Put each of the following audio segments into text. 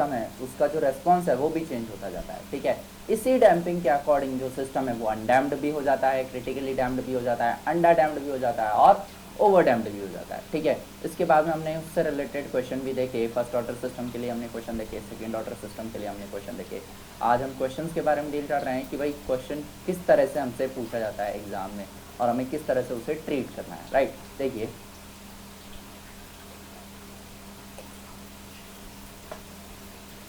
System है उसका जो रेस्पॉन्स है वो भी चेंज होता जाता है, ठीक है। इसी डैम्पिंग के अकॉर्डिंग जो सिस्टम है वो अनडैम्प्ड भी हो जाता है, क्रिटिकली डैम्प्ड भी हो जाता है, अंडर डैम्प्ड भी हो जाता है और ओवर डैम्प्ड भी हो जाता है, ठीक है। इसके बाद में हमने उससे रिलेटेड क्वेश्चन भी देखे, फर्स्ट ऑर्डर सिस्टम के लिए हमने क्वेश्चन देखे, सेकेंड ऑर्डर सिस्टम के लिए हमने क्वेश्चन देखे। आज हम क्वेश्चन के बारे में डील कर रहे हैं कि भाई क्वेश्चन किस तरह से हमसे पूछा जाता है एग्जाम में और हमें किस तरह से उसे ट्रीट करना है, राइट। देखिए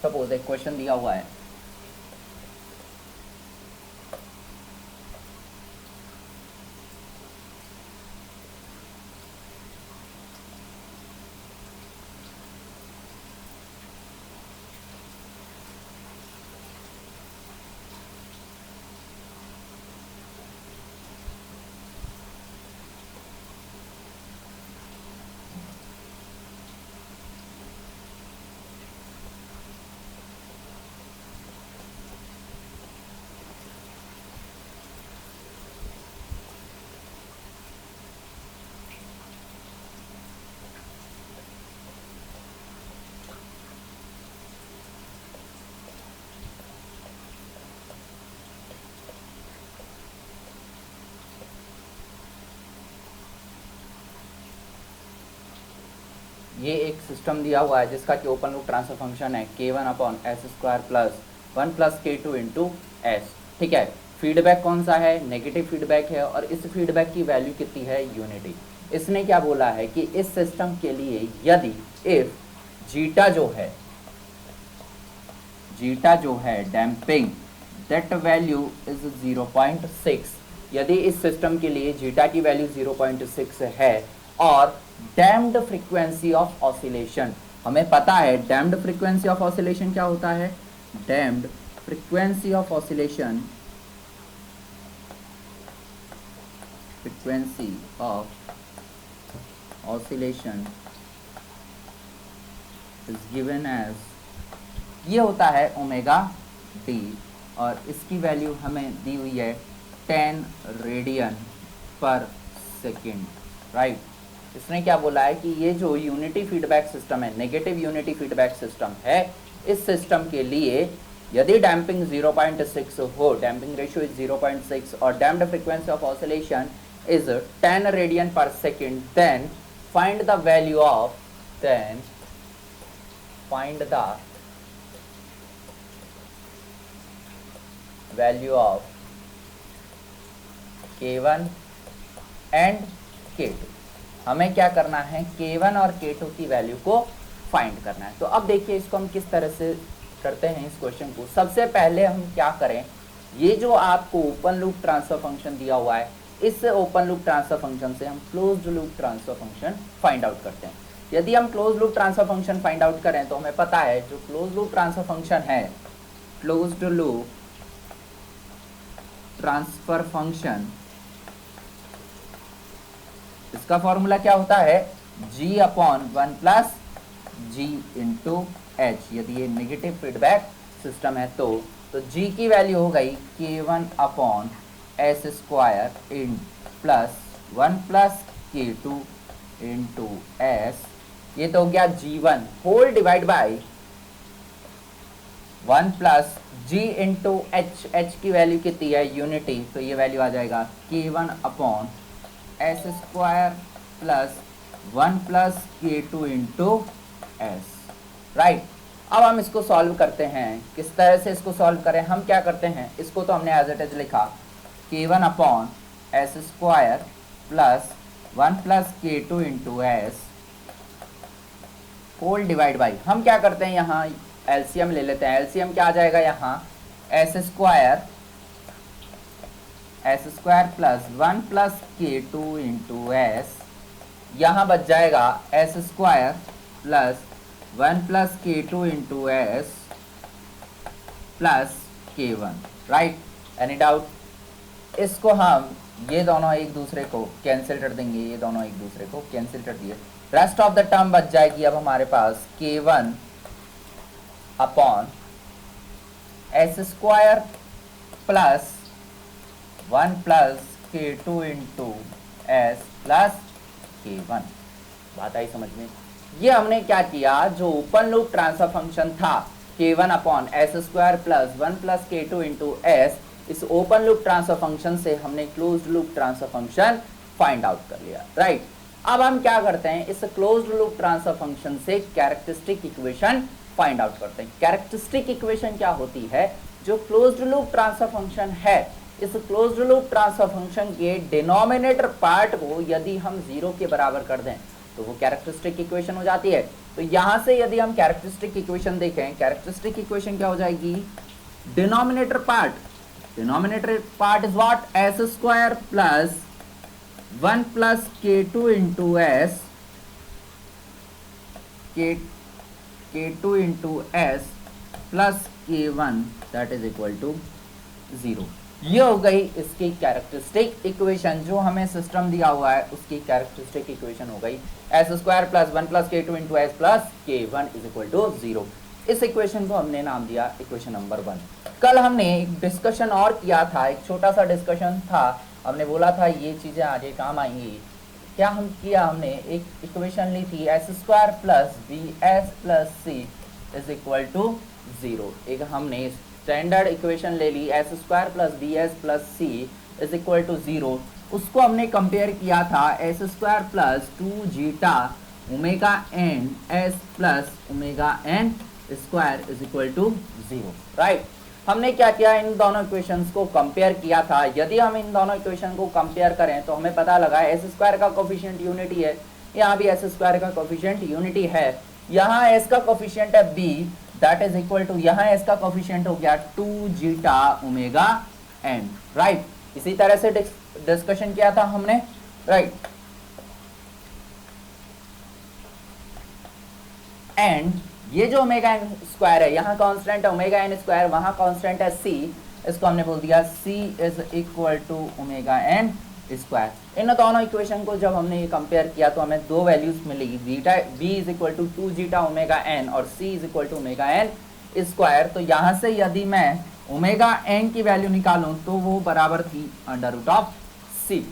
सपोज एक क्वेश्चन दिया हुआ है, ये एक सिस्टम दिया हुआ है जिसका कि ओपन लूप ट्रांसफर फंक्शन है k1/s² plus 1 plus k2 into S, ठीक है। फीडबैक कौन सा है, नेगेटिव फीडबैक है और इस फीडबैक की वैल्यू कितनी है, यूनिटी। इसने क्या बोला है कि इस सिस्टम के लिए यदि इफ जीटा जो है डैम्पिंग दैट वैल्यू इज 0.6, यदि इस सिस्टम के लिए जीटा की वैल्यू 0.6 है और डैम्प्ड फ्रीक्वेंसी ऑफ ऑसिलेशन, हमें पता है डैम्प्ड फ्रीक्वेंसी ऑफ ऑसिलेशन क्या होता है, damped frequency of oscillation is given as, ये होता है ओमेगा डी और इसकी वैल्यू हमें दी हुई है 10 रेडियन पर सेकेंड, राइट। इसने क्या बोला है कि ये जो यूनिटी फीडबैक सिस्टम है, नेगेटिव यूनिटी फीडबैक सिस्टम है, इस सिस्टम के लिए यदि डैम्पिंग 0.6 हो, डैम्पिंग रेशियो इज 0.6 और damped frequency of oscillation is 10 radian पर second, then find the value of K1 and K2। हमें क्या करना है, K1 और K2 की वैल्यू को फाइंड करना है। तो अब देखिए इसको हम किस तरह से करते हैं इस क्वेश्चन को। सबसे पहले हम क्या करें, ये जो आपको ओपन लूप ट्रांसफर फंक्शन दिया हुआ है, इस ओपन लूप ट्रांसफर फंक्शन से हम closed loop transfer function find out करते हैं। यदि हम closed loop transfer function find out करें तो हमें पता है जो क्लोज्ड लूप ट्रांसफर फंक्शन है, क्लोज्ड लूप ट्रांसफर फंक्शन, इसका फॉर्मूला क्या होता है, g/1 plus g into H. यदि ये नेगेटिव फीडबैक सिस्टम है तो g की वैल्यू हो गई K1/s² इन plus 1 plus K2 into S, ये तो हो गया g1 whole divide by 1 plus g into H, H की वैल्यू कितनी है, यूनिटी, तो ये वैल्यू आ जाएगा K1/s² plus 1 plus K2 into S, right. अब हम इसको सॉल्व करते हैं, किस तरह से इसको सॉल्व करें, हम क्या करते हैं, इसको तो हमने एज इट इज लिखा K1/s² plus 1 plus K2 into s whole divide by, हम क्या करते हैं यहाँ एलसीएम ले लेते हैं। एलसीएम क्या आ जाएगा यहाँ, s² plus 1 plus K2 into S, यहाँ बच जाएगा s² plus 1 plus K2 into S plus K1, right. Any doubt, इसको हम ये दोनों एक दूसरे को कैंसिल कर देंगे, ये दोनों एक दूसरे को कैंसिल कर दिए, रेस्ट ऑफ द टर्म बच जाएगी अब हमारे पास K1/s² plus 1 plus K2 into S plus K1। बात आई समझ में। ये हमने क्या किया, जो ओपन लूप ट्रांसफर फंक्शन था k1 upon S square plus 1 plus k2 into S, इस ओपन लूप ट्रांसफर फंक्शन से हमने closed loop transfer function find out कर लिया, राइट। अब हम क्या करते हैं, इस क्लोज्ड लूप ट्रांसफर फंक्शन से कैरेक्टरिस्टिक इक्वेशन फाइंड आउट करते हैं। कैरेक्टरिस्टिक इक्वेशन क्या होती है, जो क्लोज्ड लूप ट्रांसफर फंक्शन है, इस क्लोज्ड लूप ट्रांसफर फंक्शन के डिनोमिनेटर पार्ट को यदि हम 0 के बराबर कर दें तो वो कैरेक्टरिस्टिक इक्वेशन हो जाती है। तो यहां से यदि हम कैरेक्टरिस्टिक इक्वेशन देखें, कैरेक्टरिस्टिक इक्वेशन क्या हो जाएगी, denominator part is what, s square plus 1 plus k2 into s, k2 into S plus k1 that is equal to 0। ये हो गई इसकी कैरेक्टरिस्टिक इक्वेशन, जो हमें सिस्टम दिया हुआ है उसकी कैरेक्टरिस्टिक इक्वेशन हो गई s square plus 1 plus k2 into S plus k1 is equal to 0। इस इक्वेशन को हमने नाम दिया इक्वेशन नंबर 1। कल हमने एक डिस्कशन और किया था, एक छोटा सा डिस्कशन था, हमने बोला था ये चीजें आगे काम आएंगी। क्या हम किया, हमने एक इक्वेशन ली थी S square plus B S plus C is equal to 0। एक हमने स्टैंडर्ड इक्वेशन ले ली S square plus B S plus C is equal to 0, उसको हमने कंपेयर किया था S square plus 2 zeta omega N S plus omega N square is equal to 0, right. हमने क्या किया, इन दोनों इक्वेशंस को कंपेयर किया था। यदि हम इन दोनों इक्वेशन को कंपेयर करें तो हमें पता लगा एस स्क्वायर का कोफिशिएंट यूनिटी है, यहाँ भी एस स्क्वायर का कोफिशिएंट यूनिटी है, यहाँ एस का कोफिशिएंट है b that is equal to, यहाँ एस का कोफिशिएंट हो गया 2 जीटा ओमेगा एन, राइट। इसी तरह से डिस्कशन किया था हमने, राइट। एंड ये जो ओमेगा एन स्क्वायर है, यहाँ कांस्टेंट है ओमेगा एन स्क्वायर, वहां कांस्टेंट है सी, इसको हमने बोल दिया C is equal to omega N square. इन दोनों इक्वेशन को जब हमने ये कंपेयर किया तो हमें दो वैल्यूज मिलेगी, beta B is equal to 2 zeta omega N और C is equal to omega N square. तो यहाँ से यदि मैं ओमेगा एन की वैल्यू निकालूं तो वो बराबर थी अंडर रूट ऑफ सी।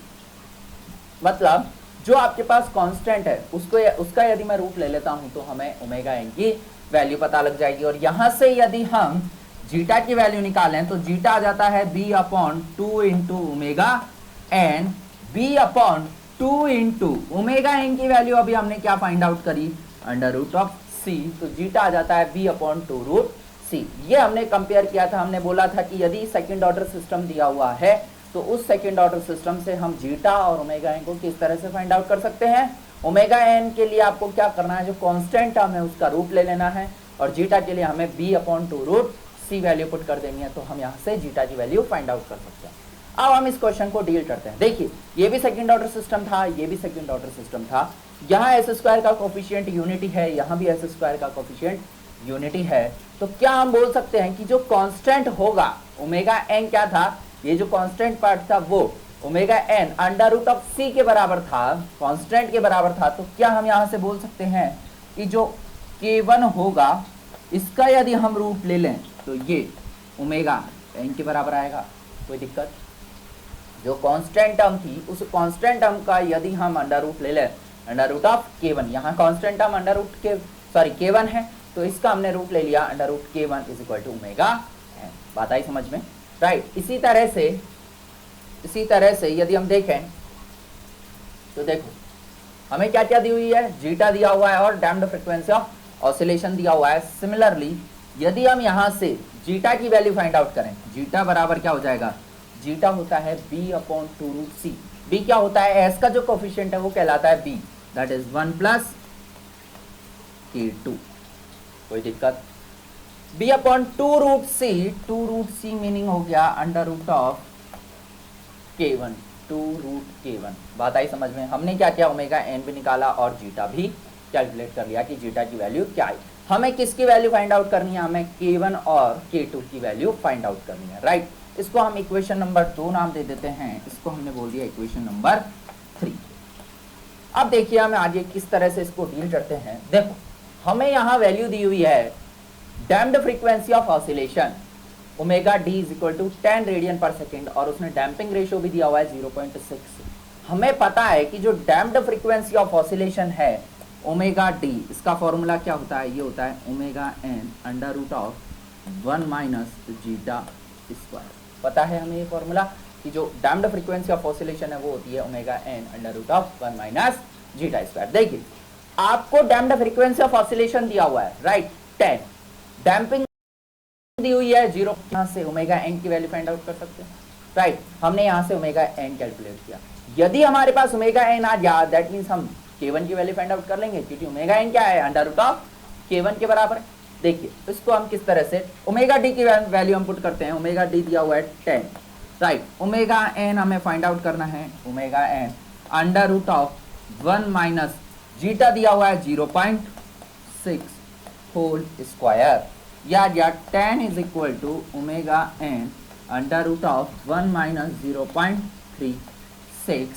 मतलब जो आपके पास कांस्टेंट है उसका यदि मैं रूट ले लेता हूं तो हमें ओमेगा एन की वैल्यू पता लग जाएगी। और यहां से यदि हम जीटा की वैल्यू निकालें तो जीटा आ जाता है b upon 2 into omega n, b upon 2 into omega n की वैल्यू अभी हमने क्या फाइंड आउट करी, अंडर रूट ऑफ सी, तो जीटा आ जाता है बी अपॉन 2 रूट सी। ये हमने कंपेयर किया था, हमने बोला था कि यदि सेकेंड ऑर्डर सिस्टम दिया हुआ है तो उस सेकेंड ऑर्डर सिस्टम से हम जीटा और ओमेगा एन को किस तरह से फाइंड आउट कर सकते हैं। ओमेगा एन के लिए आपको क्या करना है, जो कांस्टेंट टर्म है उसका रूट ले लेना है, और जीटा के लिए हमें बी अपॉन 2 रूट सी वैल्यू पुट कर देनी है, तो हम यहाँ से जीटा की वैल्यू फाइंड आउट कर सकते हैं। अब हम इस क्वेश्चन को डील करते हैं। देखिए ये भी सेकेंड ऑर्डर सिस्टम था, ये भी सेकेंड ऑर्डर सिस्टम था, यहाँ एस स्क्वायर का कोफिशिएंट यूनिटी है, यहाँ भी एस स्क्वायर का कोफिशिएंट यूनिटी है। तो क्या हम बोल सकते हैं कि जो कांस्टेंट होगा, ओमेगा एन क्या था, ये जो कांस्टेंट पार्ट था वो omega N under root of C के बराबर था, कांस्टेंट के बराबर था। तो क्या हम यहाँ से बोल सकते हैं कि जो k1 होगा इसका यदि हम रूट ले लें तो ये ओमेगा एन के बराबर आएगा, कोई दिक्कत। जो कांस्टेंट टर्म थी उस कांस्टेंट टर्म का यदि हम अंडर रूट ले लें, अंडर रूट ऑफ k1, यहाँ कांस्टेंट टर्म अंडर रूट के k1 है, तो इसका हमने रूट ले लिया under root k1 is equal to omega n. बात आई समझ में, राइट। इसी तरह से यदि हम देखें तो देखो हमें क्या क्या दी हुई है, जीटा दिया हुआ है और डैम्प्ड फ्रीक्वेंसी ऑफ ऑसिलेशन दिया हुआ है। सिमिलरली यदि हम यहाँ से जीटा की वैल्यू फाइंड आउट करें, जीटा बराबर क्या हो जाएगा, जीटा होता है बी अपॉन 2 रूट सी। बी क्या होता है, एस का जो कोफिशिएंट है वो कहलाता है b, that is 1 plus k2, कोई दिक्कत। बी अपॉन 2 रूट सी मीनिंग हो गया under root of k1, 2 root k1। बात आई समझ में। हमने क्या किया, ओमेगा एन भी निकाला और जीटा भी कैलकुलेट कर लिया कि जीटा की वैल्यू क्या है। हमें किसकी वैल्यू फाइंड आउट करनी है, हमें k1 और k2 की वैल्यू फाइंड आउट करनी है, राइट। इसको हम इक्वेशन नंबर 2 नाम दे देते हैं, इसको हमने बोल दिया इक्वेशन नंबर 3। अब देखिए हमें आगे किस तरह से इसको डील करते हैं। देखो हमें यहाँ वैल्यू दी हुई है damped frequency of oscillation omega d is equal to 10 radian पर सेकेंड, और उसने डैम्पिंग रेशियो भी दिया हुआ है 0.6। हमें पता है कि जो डैम्प्ड फ्रीक्वेंसी ऑफ ऑसिलेशन है ओमेगा डी, इसका फॉर्मूला क्या होता है, ये होता है omega N under root of 1 minus zeta square. पता है हमें ये फॉर्मूला कि जो डैम्प्ड फ्रीक्वेंसी ऑफ ऑसिलेशन है वो होती है omega N under root of 1 minus zeta square. देखिए आपको डैम्प्ड फ्रीक्वेंसी ऑफ ऑसिलेशन दिया हुआ है, राइट, 10, डैम्पिंग दी हुई है 0, यहाँ से ओमेगा एन की वैल्यू फाइंड आउट कर सकते हैं, राइट। हमने यहाँ से ओमेगा एन कैलकुलेट किया। यदि हमारे पास ओमेगा एन आ गया दैट मीन्स हम K1 की वैल्यू फाइंड आउट कर लेंगे, क्योंकि ओमेगा एन क्या है, अंडर रूट ऑफ K1 के बराबर है। देखिए इसको हम किस तरह से ओमेगा डी की वैल्यू हम पुट करते हैं। ओमेगा डी दिया हुआ है 10, राइट। ओमेगा एन हमें फाइंड आउट करना है, omega N under root of 1 minus zeta दिया हुआ है 0.6 होल स्क्वायर, या 10 is equal to omega N under root of 1 minus 0.36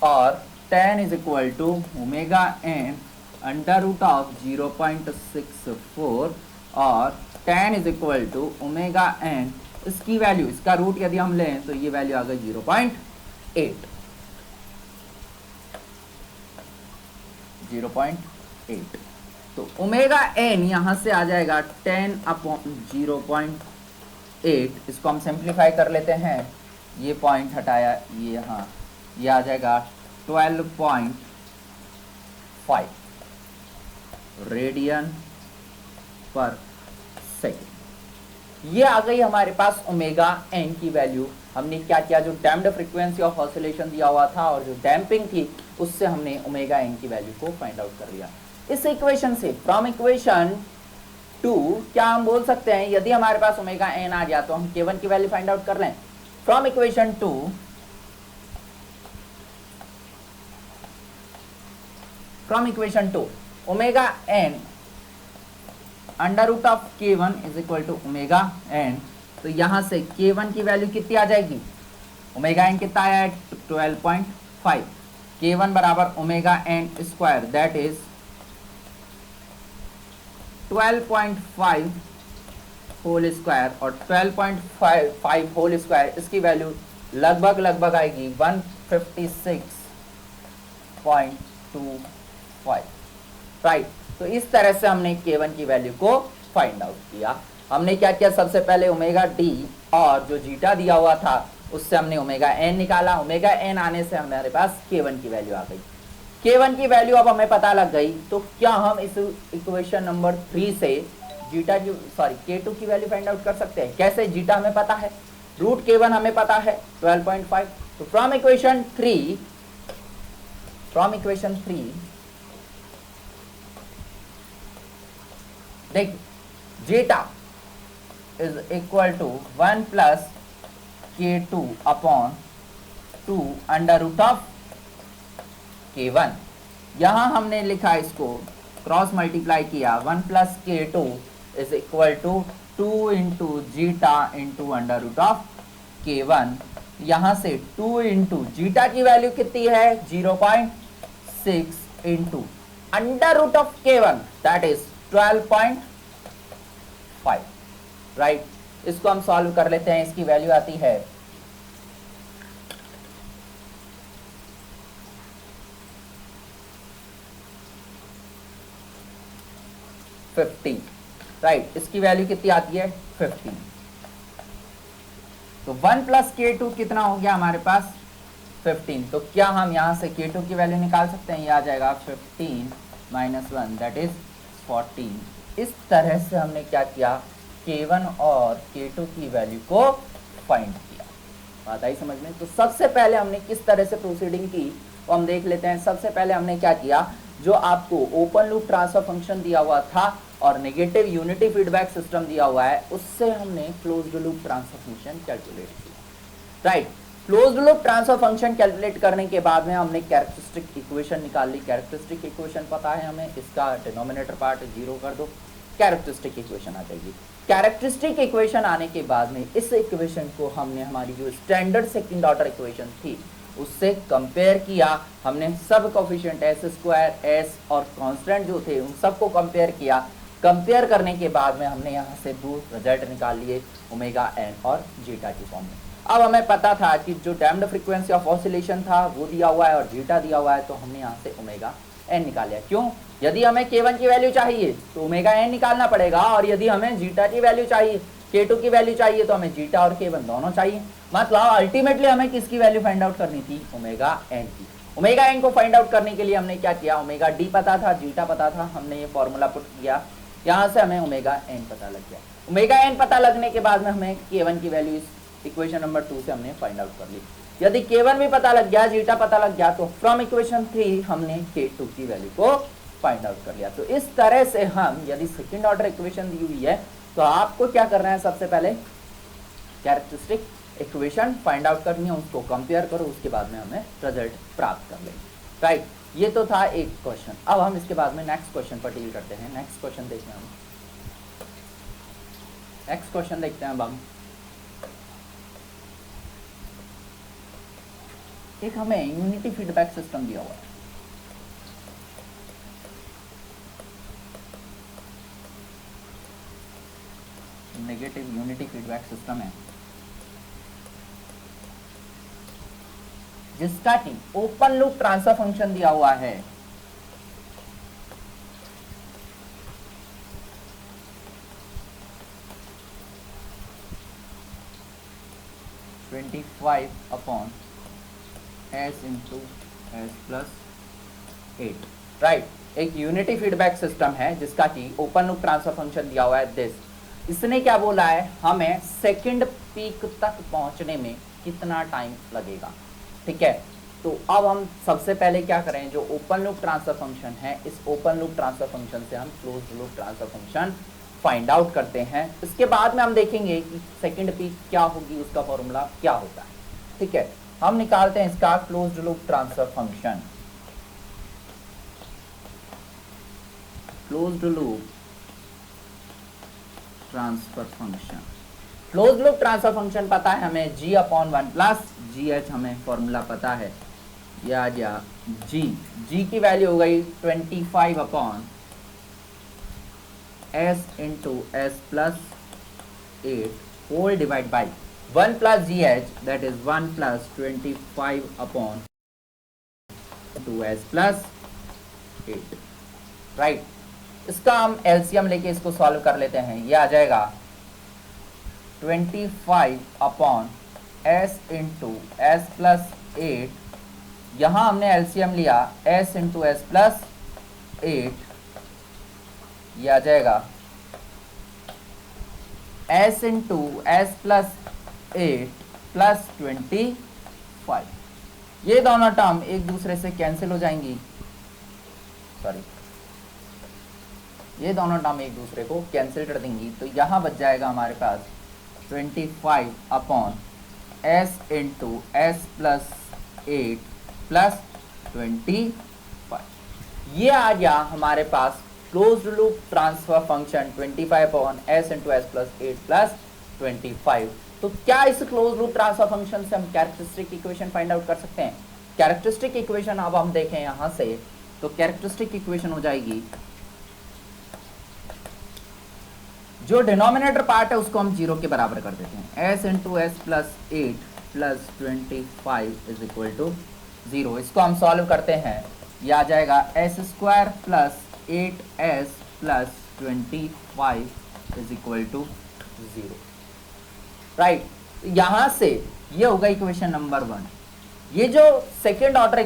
और 10 is equal to omega N under root of 0.64 और 10 is equal to omega N, इसकी value, इसका root यदि हम लें तो ये वैल्यू आ गई 0.8। तो ओमेगा एन यहाँ से आ जाएगा 10/0.8। इसको हम सिंप्लीफाई कर लेते हैं, ये पॉइंट हटाया, ये यहाँ, ये आ जाएगा 12.5 रेडियन पर सेकेंड। ये आ गई हमारे पास ओमेगा एन की वैल्यू। हमने क्या किया, जो डैम्प्ड फ्रीक्वेंसी ऑफ ऑसिलेशन दिया हुआ था और जो डैम्पिंग थी उससे हमने ओमेगा एन की वैल्यू को फाइंड आउट कर लिया। इस इक्वेशन से फ्रॉम इक्वेशन 2 क्या हम बोल सकते हैं, यदि हमारे पास ओमेगा एन आ गया तो हम K1 की वैल्यू फाइंड आउट कर लें। From equation 2 omega N under root of K1 is equal to omega n. तो यहां से K1 की वैल्यू कितनी आ जाएगी, ओमेगा एन कितना आया है 12.5, K1 बराबर omega N square that is 12.5 whole square, और 12.5 होल स्क्वायर इसकी वैल्यू लगभग आएगी 156.25, राइट। तो इस तरह से हमने K1 की वैल्यू को फाइंड आउट किया। हमने क्या किया, सबसे पहले ओमेगा डी और जो जीटा दिया हुआ था उससे हमने ओमेगा एन निकाला। ओमेगा एन आने से हमारे पास K1 की वैल्यू आ गई। K1 की वैल्यू अब हमें पता लग गई, तो क्या हम इस इक्वेशन नंबर 3 से जीटा की K2 की वैल्यू फाइंड आउट कर सकते हैं। कैसे, जीटा हमें पता है, रूट K1 हमें पता है 12.5। तो फ्रॉम इक्वेशन 3 देख, zeta is equal to 1 plus K2 upon 2 under root of K1। यहां हमने लिखा, इसको क्रॉस मल्टीप्लाई किया, 1 plus K2 is equal to 2 into zeta into under root of K1। यहां से 2 इंटू जीटा की वैल्यू कितनी है 0.6 into under root of K1 that is 12.5, right. इसको हम सॉल्व कर लेते हैं, इसकी वैल्यू आती है 15, राइट। इसकी वैल्यू कितनी आती है 15। तो 1 प्लस K2 कितना हो गया हमारे पास 15। तो क्या हम यहां से K2 की वैल्यू निकाल सकते हैं, ये आ जाएगा 15 माइनस 1 दैट इज 14। इस तरह से हमने क्या किया, K1 और K2 की वैल्यू को फाइंड किया। बात आई समझ में। तो सबसे पहले हमने किस तरह से प्रोसीडिंग की वो हम देख लेते हैं। सबसे पहले हमने क्या किया, जो आपको ओपन लूप ट्रांसफर फंक्शन दिया हुआ था और नेगेटिव यूनिटी फीडबैक सिस्टम दिया हुआ है, उससे हमने closed loop transfer function calculate किया, right. Closed loop transfer function calculate करने के बाद में हमने कैरेक्टरिस्टिक इक्वेशन निकाल ली। कैरेक्टरिस्टिक इक्वेशन पता है हमें, इसका डिनोमिनेटर पार्ट 0 कर दो, कैरेक्टरिस्टिक इक्वेशन आ जाएगी। कैरेक्टरिस्टिक इक्वेशन आने के बाद में इस इक्वेशन को हमने हमारी जो स्टैंडर्ड सेकंड ऑर्डर इक्वेशन थी उससे कंपेयर किया। हमने सब कोफिशिएंट एस स्क्वायर, एस और कांस्टेंट जो थे उन सबको कंपेयर किया। कंपेयर करने के बाद में हमने यहाँ से दो रिजल्ट निकाल लिए, ओमेगा एन और जीटा की फॉर्म में। अब हमें पता था कि जो डैम्प्ड फ्रीक्वेंसी ऑफ ऑसिलेशन था वो दिया हुआ है और जीटा दिया हुआ है, तो हमने यहाँ से ओमेगा एन निकाल लिया। क्यों? यदि हमें k1 की वैल्यू चाहिए तो ओमेगा एन निकालना पड़ेगा, और यदि हमें जीटा की वैल्यू चाहिए, k2 की वैल्यू चाहिए, तो हमें जीटा और k1 दोनों चाहिए। मतलब अल्टीमेटली हमें किसकी वैल्यू फाइंड आउट करनी थी? ओमेगा एन की। ओमेगा एन को फाइंड आउट करने के लिए हमने क्या किया? ओमेगा डी पता था, जीटा पता था, हमने ये फॉर्मूला पुट किया, यहाँ से हमें ओमेगा एन पता लग गया। ओमेगा एन पता लगने के बाद में हमें k1 की वैल्यू इस इक्वेशन नंबर 2 से हमने फाइंड आउट कर ली। यदि k1 भी पता लग गया, जीटा पता लग गया, तो फ्रॉम इक्वेशन 3 हमने k2 की वैल्यू को फाइंड आउट कर लिया। तो इस तरह से हम, यदि सेकंड ऑर्डर इक्वेशन दी हुई है तो आपको क्या करना है? सबसे पहले कैरेक्टरिस्टिक इक्वेशन फाइंड आउट करनी है, उसको कंपेयर करो, उसके बाद में हमें रिजल्ट प्राप्त कर लेंगे। राइट, ये तो था एक क्वेश्चन। अब हम इसके बाद में नेक्स्ट क्वेश्चन पर डील करते हैं। नेक्स्ट क्वेश्चन देखते हैं हम। नेक्स्ट क्वेश्चन देखते हैं अब हम। एक हमें यूनिटी फीडबैक सिस्टम दिया हुआ है। नेगेटिव यूनिटी फीडबैक सिस्टम है, जिसका कि ओपन लूप ट्रांसफर फंक्शन दिया हुआ है। S into S plus 8। Right, एक यूनिटी फीडबैक सिस्टम है जिसका कि ओपन लूप ट्रांसफर फंक्शन दिया हुआ है दिस। इसने क्या बोला है? हमें सेकंड पीक तक पहुंचने में कितना टाइम लगेगा। ठीक है, तो अब हम सबसे पहले क्या करें? जो ओपन लूप ट्रांसफर फंक्शन है, इस ओपन लूप ट्रांसफर फंक्शन से हम closed loop transfer function find out करते हैं। इसके बाद में हम देखेंगे कि सेकंड पीक क्या होगी, उसका फॉर्मूला क्या होता है। ठीक है, हम निकालते हैं इसका closed loop transfer function. Closed loop transfer function, closed loop transfer function पता है हमें, g/1 प्लस gh हमें फॉर्मूला पता है, या g की वैल्यू हो गई 25 s into S plus 8 whole divide by 1 plus gh, that is 1 plus 25 2s plus 8। Right, इसका हम एलसीएम लेके इसको सॉल्व कर लेते हैं। ये आ जाएगा 25 s इंटू एस प्लस 8। यहाँ हमने एलसीएम लिया s इंटू एस प्लस 8, ये आ जाएगा s into S plus 8 plus 25। ये दोनों टर्म एक दूसरे से कैंसिल हो जाएंगी, सॉरी, ये दोनों टर्म एक दूसरे को कैंसिल कर देंगी। तो यहाँ बच जाएगा हमारे पास 25 s into S plus 8 plus 25। ये आ गया हमारे पास closed loop transfer function 25 s into S plus 8 plus 25। तो क्या इस क्लोज्ड लूप ट्रांसफर फंक्शन से हम कैरेक्टरिस्टिक इक्वेशन फाइंड आउट कर सकते हैं? कैरेक्टरिस्टिक इक्वेशन अब हम देखें यहां से, तो कैरेक्टरिस्टिक इक्वेशन हो जाएगी, जो डिनोमिनेटर पार्ट है उसको हम 0 के बराबर कर देते हैं। s into S plus 8 plus 25 is equal to 0। इसको हम सॉल्व करते हैं, ये आ जाएगा s square plus 8s plus 25 is equal to 0। Right, यहां से ये होगा इक्वेशन नंबर 1। ये जो सेकेंड ऑर्डर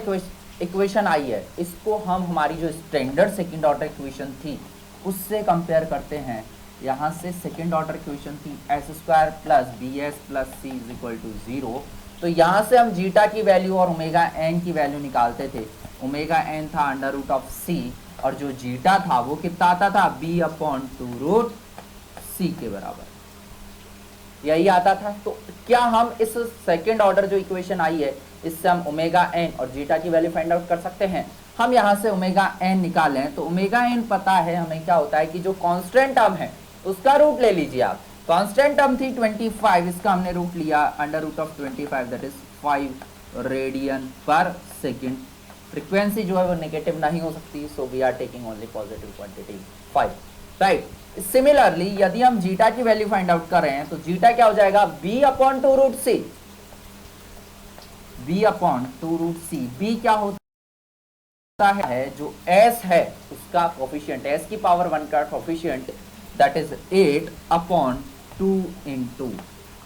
इक्वेशन आई है, इसको हम हमारी जो स्टैंडर्ड सेकेंड ऑर्डर इक्वेशन थी उससे कंपेयर करते हैं। यहाँ से सेकेंड ऑर्डर इक्वेशन थी S square plus B S plus C is equal to 0। तो यहाँ से हम जीटा की वैल्यू और ओमेगा एन की वैल्यू निकालते थे। ओमेगा एन था अंडर रूट ऑफ सी, और जो जीटा था वो कितना आता था? b/2√c के बराबर, यही आता था। तो क्या हम इस सेकेंड ऑर्डर जो इक्वेशन आई है, इससे हम ओमेगा एन और जीटा की वैल्यू फाइंड आउट कर सकते हैं? हम यहाँ से ओमेगा एन निकालें तो ओमेगा एन पता है हमें क्या होता है कि जो कांस्टेंट टर्म है उसका रूट ले लीजिए आप। कांस्टेंट टर्म थी 25, इसका हमने रूट लिया under root of 25, that is 5 radian पर सेकेंड। फ्रीक्वेंसी जो है वो नेगेटिव नहीं हो सकती, so we are taking only positive quantity 5। Right, similarly यदि हम जीटा की वैल्यू फाइंड आउट कर रहे हैं तो जीटा क्या हो जाएगा? b/2√c। b/2√c, b क्या होता है जो s है उसका कोफिशिएंट, s की पावर 1 का coefficient that is 8/2 into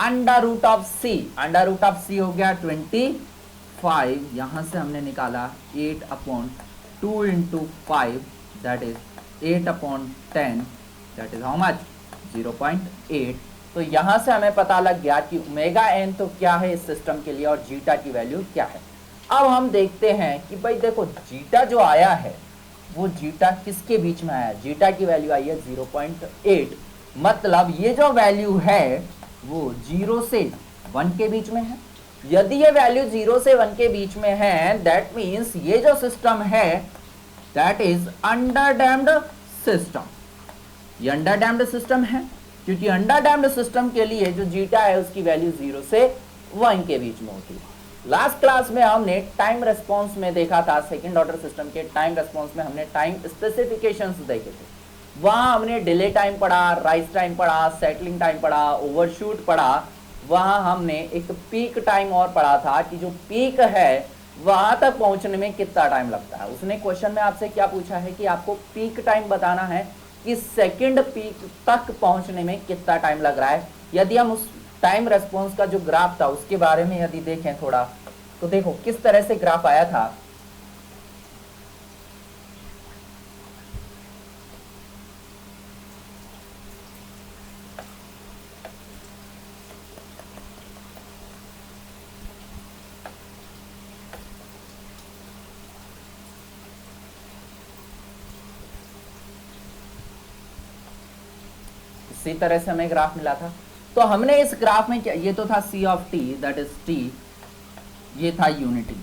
under root of C. Under root of C हो गया 25, यहां से हमने निकाला 8/2 into 5 that is 8/10 that is how much 0.8। तो यहां से हमें पता लग गया कि ओमेगा एन तो क्या है इस सिस्टम के लिए और जीटा की वैल्यू क्या है। अब हम देखते हैं कि भाई देखो जीटा जो आया है वो जीटा किसके बीच में आया है, जीटा की वैल्यू आई है 0.8, मतलब ये जो वैल्यू है वो 0 से 1 के बीच में है। यदि ये वैल्यू 0 से 1 के बीच में है दैट मीन्स ये जो सिस्टम है that is under damped system. ये अंडर डैम्ड सिस्टम है क्योंकि अंडर डैम्ड सिस्टम के लिए जो जीटा है उसकी वैल्यू 0 से 1 के बीच में होती है। लास्ट क्लास में हमने टाइम रेस्पॉन्स में देखा था, सेकंड ऑर्डर सिस्टम के टाइम रेस्पॉन्स में हमने टाइम स्पेसिफिकेशंस देखे थे। वहां हमने डिले टाइम पढ़ा, राइज टाइम पढ़ा, सेटलिंग टाइम पढ़ा, ओवरशूट पढ़ा। वहां हमने एक पीक टाइम और पढ़ा था कि जो पीक है वहां तक पहुंचने में कितना टाइम लगता है। उसने क्वेश्चन में आपसे क्या पूछा है कि आपको पीक टाइम बताना है कि सेकंड पीक तक पहुंचने में कितना टाइम लग रहा है। यदि हम उस टाइम रेस्पॉन्स का जो ग्राफ था उसके बारे में यदि देखें थोड़ा, तो देखो किस तरह से ग्राफ आया था। इसी तरह से हमें ग्राफ मिला था। तो हमने इस ग्राफ में क्या, ये तो था c of t that is t, ये था यूनिटी,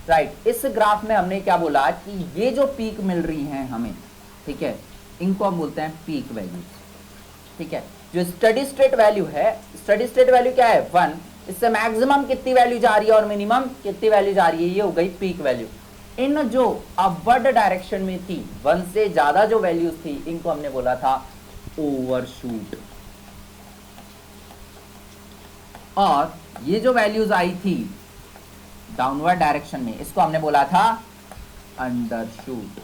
राइट। इस ग्राफ में हमने क्या बोला कि ये जो पीक मिल रही हैं हमें, ठीक है, इनको हम बोलते हैं पीक वैल्यूज, ठीक है। जो स्टडी स्टेट वैल्यू है, स्टडी स्टेट वैल्यू क्या है 1, इससे मैक्सिमम कितनी वैल्यू जा रही है और मिनिमम कितनी वैल्यू जा रही है, ये हो गई पीक वैल्यू। इन जो अपवर्ड डायरेक्शन में थी 1 से ज्यादा जो वैल्यूज थी इनको हमने बोला था ओवरशूट, और ये जो वैल्यूज आई थी डाउनवर्ड डायरेक्शन में इसको हमने बोला था अंडरशूट।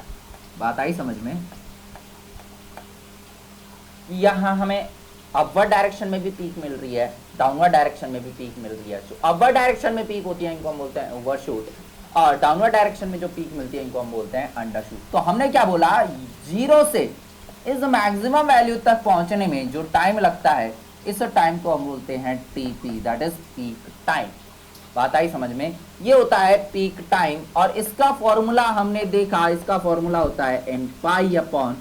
बात आई समझ में? यहां हमें अपवर्ड डायरेक्शन में भी पीक मिल रही है, डाउनवर्ड डायरेक्शन में भी पीक मिल रही है। जो अपवर्ड डायरेक्शन में पीक होती है इनको हम बोलते हैं ओवरशूट, और डाउनवर्ड डायरेक्शन में जो पीक मिलती है इनको हम बोलते हैं अंडरशूट। तो हमने क्या बोला, 0 से इस मैक्सिमम वैल्यू तक पहुंचने में जो टाइम लगता है इस टाइम को हम बोलते हैं TP, that is peak time. बात आई समझ में? ये होता है पीक टाइम, और इसका फॉर्मूला हमने देखा, इसका फॉर्मूला होता है n pi upon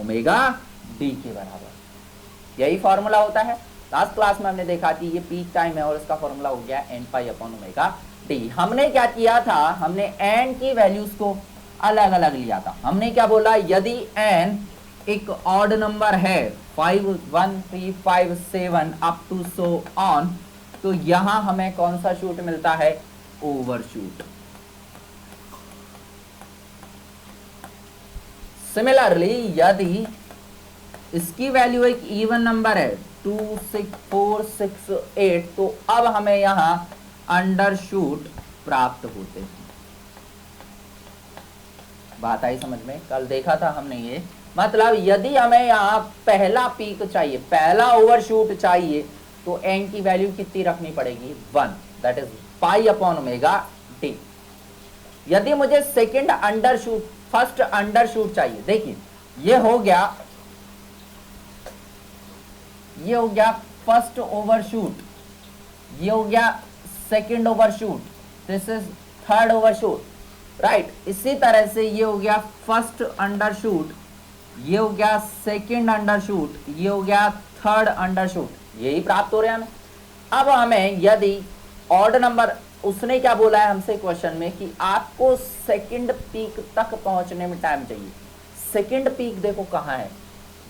omega D के बराबर। यही फॉर्मूला होता है। लास्ट क्लास में हमने देखा कि ये पीक टाइम है और इसका फॉर्मूला हो गया n pi upon omega D. हमने क्या किया था, हमने n की वैल्यूज को अलग अलग लिया था। हमने क्या बोला, यदि n एक ऑड नंबर है 5 1 3 5 7 अप टू सो ऑन, तो यहां हमें कौन सा शूट मिलता है, ओवरशूट। सिमिलरली यदि इसकी वैल्यू एक इवन नंबर है 2 6 4 6 8, तो अब हमें यहां अंडरशूट प्राप्त होते हैं। बात आई समझ में? कल देखा था हमने ये, मतलब यदि हमें यहाँ पहला पीक चाहिए, पहला ओवरशूट चाहिए, तो n की वैल्यू कितनी रखनी पड़ेगी 1, that is pi upon omega T. यदि मुझे सेकंड अंडरशूट, फर्स्ट अंडरशूट चाहिए, देखिए ये हो गया फर्स्ट ओवरशूट, ये हो गया second overshoot, this is third overshoot, right. इसी तरह से ये हो गया फर्स्ट अंडरशूट, ये हो गया सेकंड अंडरशूट, ये हो गया थर्ड अंडरशूट, यही प्राप्त हो रहा है हमें। अब हमें यदि ऑड नंबर, उसने क्या बोला है हमसे क्वेश्चन में कि आपको सेकंड पीक तक पहुंचने में टाइम चाहिए। सेकंड पीक देखो कहाँ है,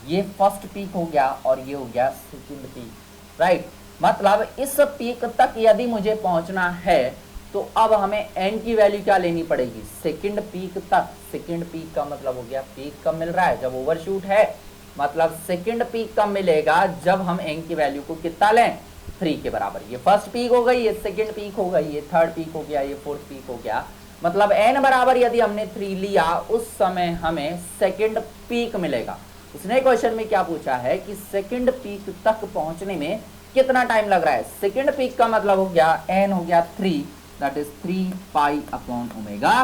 ये फर्स्ट पीक हो गया और ये हो गया सेकंड पीक, राइट। मतलब इस पीक तक यदि मुझे पहुंचना है तो अब हमें n की वैल्यू क्या लेनी पड़ेगी, सेकंड पीक तक। सेकंड पीक का मतलब हो गया पीक कब मिल रहा है, जब ओवरशूट है, मतलब सेकंड पीक कब मिलेगा, जब हम n की वैल्यू को कितना लें, 3 के बराबर। ये फर्स्ट पीक हो गई, ये सेकंड पीक हो गई, ये थर्ड पीक हो गया, ये फोर्थ पीक हो गया। मतलब n बराबर यदि हमने 3 लिया उस समय हमें सेकंड पीक मिलेगा। उसने क्वेश्चन में क्या पूछा है कि सेकंड पीक तक पहुंचने में कितना टाइम लग रहा है। सेकंड पीक का मतलब हो गया n हो गया 3, that is 3 pi upon omega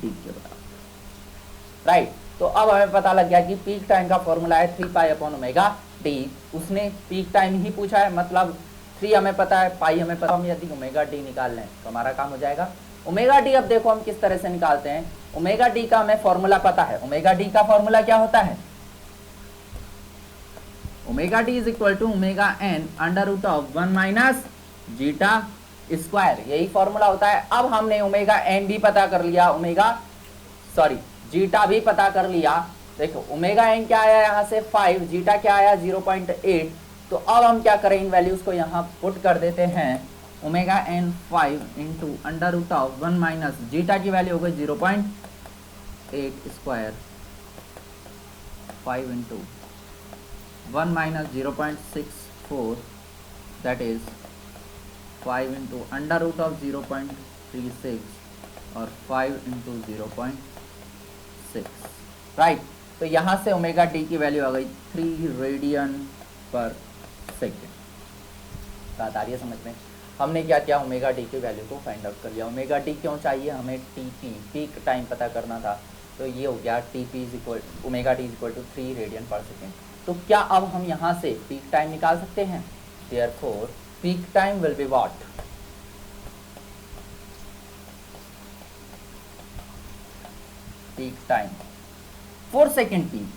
D के बराबर, राइट। तो अब हमें पता लग गया कि पीक टाइम का फॉर्मूला है 3 पाई अपॉन ओमेगा डी। उसने पीक टाइम ही पूछा है, मतलब 3 हमें पता है, पाई हमें पता है, हम यदि ओमेगा डी निकाल लें तो हमारा काम हो जाएगा। ओमेगा डी अब देखो हम किस तरह से निकालते हैं। ओमेगा डी का हमें फॉर्मूला पता है। ओमेगा डी का फॉर्मूला क्या होता है? Omega d is equal to omega N under root of 1 minus zeta square, यही फॉर्मूला होता है। अब हमने ओमेगा एन भी पता कर लिया, जीटा भी पता कर लिया। देखो ओमेगा एन क्या आया यहाँ से 5, जीटा क्या आया 0.8। तो अब हम क्या करें, इन वैल्यूज को यहाँ पुट कर देते हैं। Omega n 5 into under root of 1 minus zeta की वैल्यू हो गई 0.8 square, 5 into 1 minus 0.64, that is 5 into under root of 0.36 और 5 इंटू 0.6, राइट। तो यहाँ से ओमेगा डी की वैल्यू आ गई 3 रेडियन पर सेकेंड। बात आ रही है समझ में? हमने क्या किया, ओमेगा डी की वैल्यू को फाइंड आउट कर लिया। ओमेगा डी क्यों चाहिए हमें? टीपी पीक टाइम पता करना था। तो ये हो गया TP is equal omega d is equal to 3 radian पर सेकेंड। तो क्या अब हम यहाँ से पीक टाइम निकाल सकते हैं? Therefore peak time will be what? Peak time for second peak,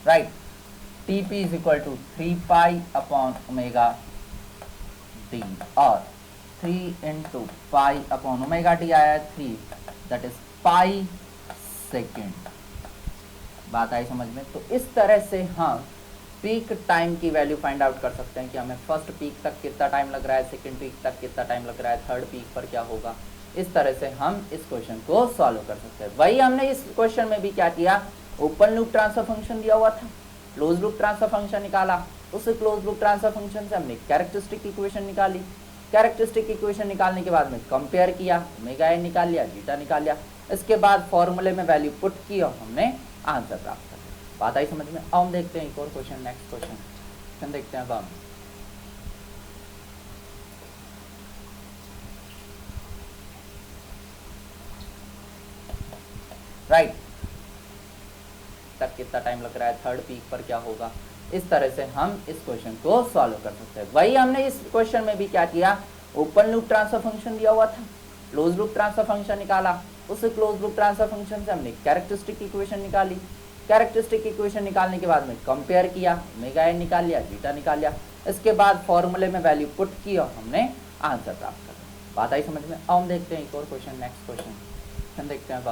right, TP is equal to 3 pi upon omega d और 3 into pi upon omega d आया 3, that is pi second। बात आई समझ में? तो इस तरह से हम पीक टाइम की वैल्यू फाइंड आउट कर सकते हैं कि हमें फर्स्ट पीक तक कितना टाइम लग रहा है, सेकंड पीक तक कितना टाइम लग रहा है, थर्ड पीक पर क्या होगा। इस तरह से हम इस क्वेश्चन को सॉल्व कर सकते हैं। वही हमने इस क्वेश्चन में भी क्या किया, ओपन लूप ट्रांसफर फंक्शन दिया हुआ था, क्लोज लूप ट्रांसफर फंक्शन निकाला। उस क्लोज लूप ट्रांसफर फंक्शन से हमने कैरेक्टरिस्टिक इक्वेशन निकाली। कैरेक्टरिस्टिक इक्वेशन निकालने के बाद में कंपेयर किया, ओमेगा एन निकाल लिया, जीटा निकाल लिया। इसके बाद फॉर्मूले में वैल्यू पुट की और हमने आंसर प्राप्त कर लिया। बात आई समझ में? अब हम देखते हैं एक और क्वेश्चन, नेक्स्ट क्वेश्चन देखते हैं। अब हम राइट तक कितना टाइम लग रहा है, थर्ड पीक पर क्या होगा। इस तरह से हम इस क्वेश्चन को सॉल्व कर सकते हैं। वही हमने इस क्वेश्चन में भी क्या किया, ओपन लूप ट्रांसफर फंक्शन दिया हुआ था, क्लोज लूप ट्रांसफर फंक्शन निकाला। उस क्लोज लूप ट्रांसफर फंक्शन से हमने कैरेक्टरिस्टिक इक्वेशन निकाली। कैरेक्टरिस्टिक इक्वेशन निकालने के बाद में कंपेयर किया, ओमेगा एन निकाल लिया, जीटा निकाल लिया। इसके बाद फॉर्मूले में वैल्यू पुट की और हमने आंसर प्राप्त कर लिया। बात आई समझ में? अब हम देखते हैं एक और क्वेश्चन, नेक्स्ट क्वेश्चन देखते हैं। अब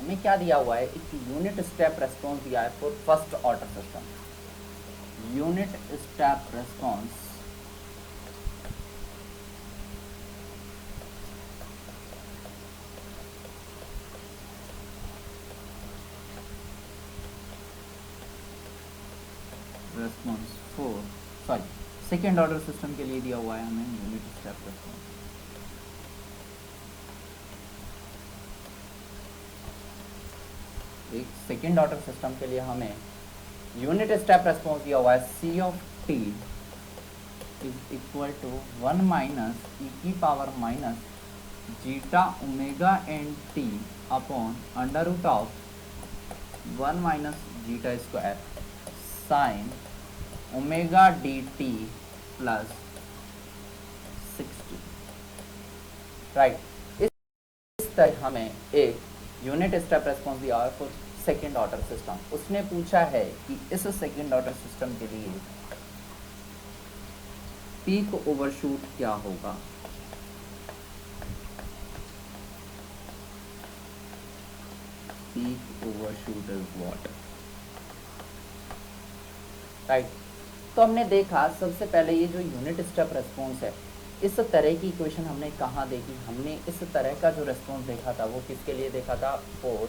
हमें क्या दिया हुआ है, एक यूनिट स्टेप रेस्पॉन्स दिया है for first order system. Unit step response second order system के लिए दिया हुआ है हमें यूनिट स्टेप रेस्पॉन्स। एक सेकेंड ऑर्डर सिस्टम के लिए हमें यूनिट स्टेप रेस्पॉन्स दिया हुआ है C of T is equal to 1 minus ई की power minus zeta omega N T upon under root of 1 minus zeta square sine omega D T plus 60, right. इस तरह हमें एक यूनिट स्टेप रेस्पॉन्स दिया है फॉर सेकेंड ऑर्डर सिस्टम। उसने पूछा है कि इस सेकेंड ऑर्डर सिस्टम के लिए पीक ओवरशूट क्या होगा। Peak overshoot is what, right. तो हमने देखा सबसे पहले ये जो यूनिट स्टेप रेस्पॉन्स है, इस तरह की इक्वेशन हमने कहाँ देखी, हमने इस तरह का जो रेस्पॉन्स देखा था वो किसके लिए देखा था, for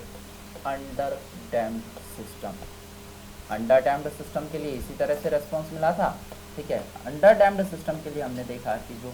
under damped system. Under damped system के लिए इसी तरह से रेस्पॉन्स मिला था, ठीक है। अंडर डैम्ड सिस्टम के लिए हमने देखा कि जो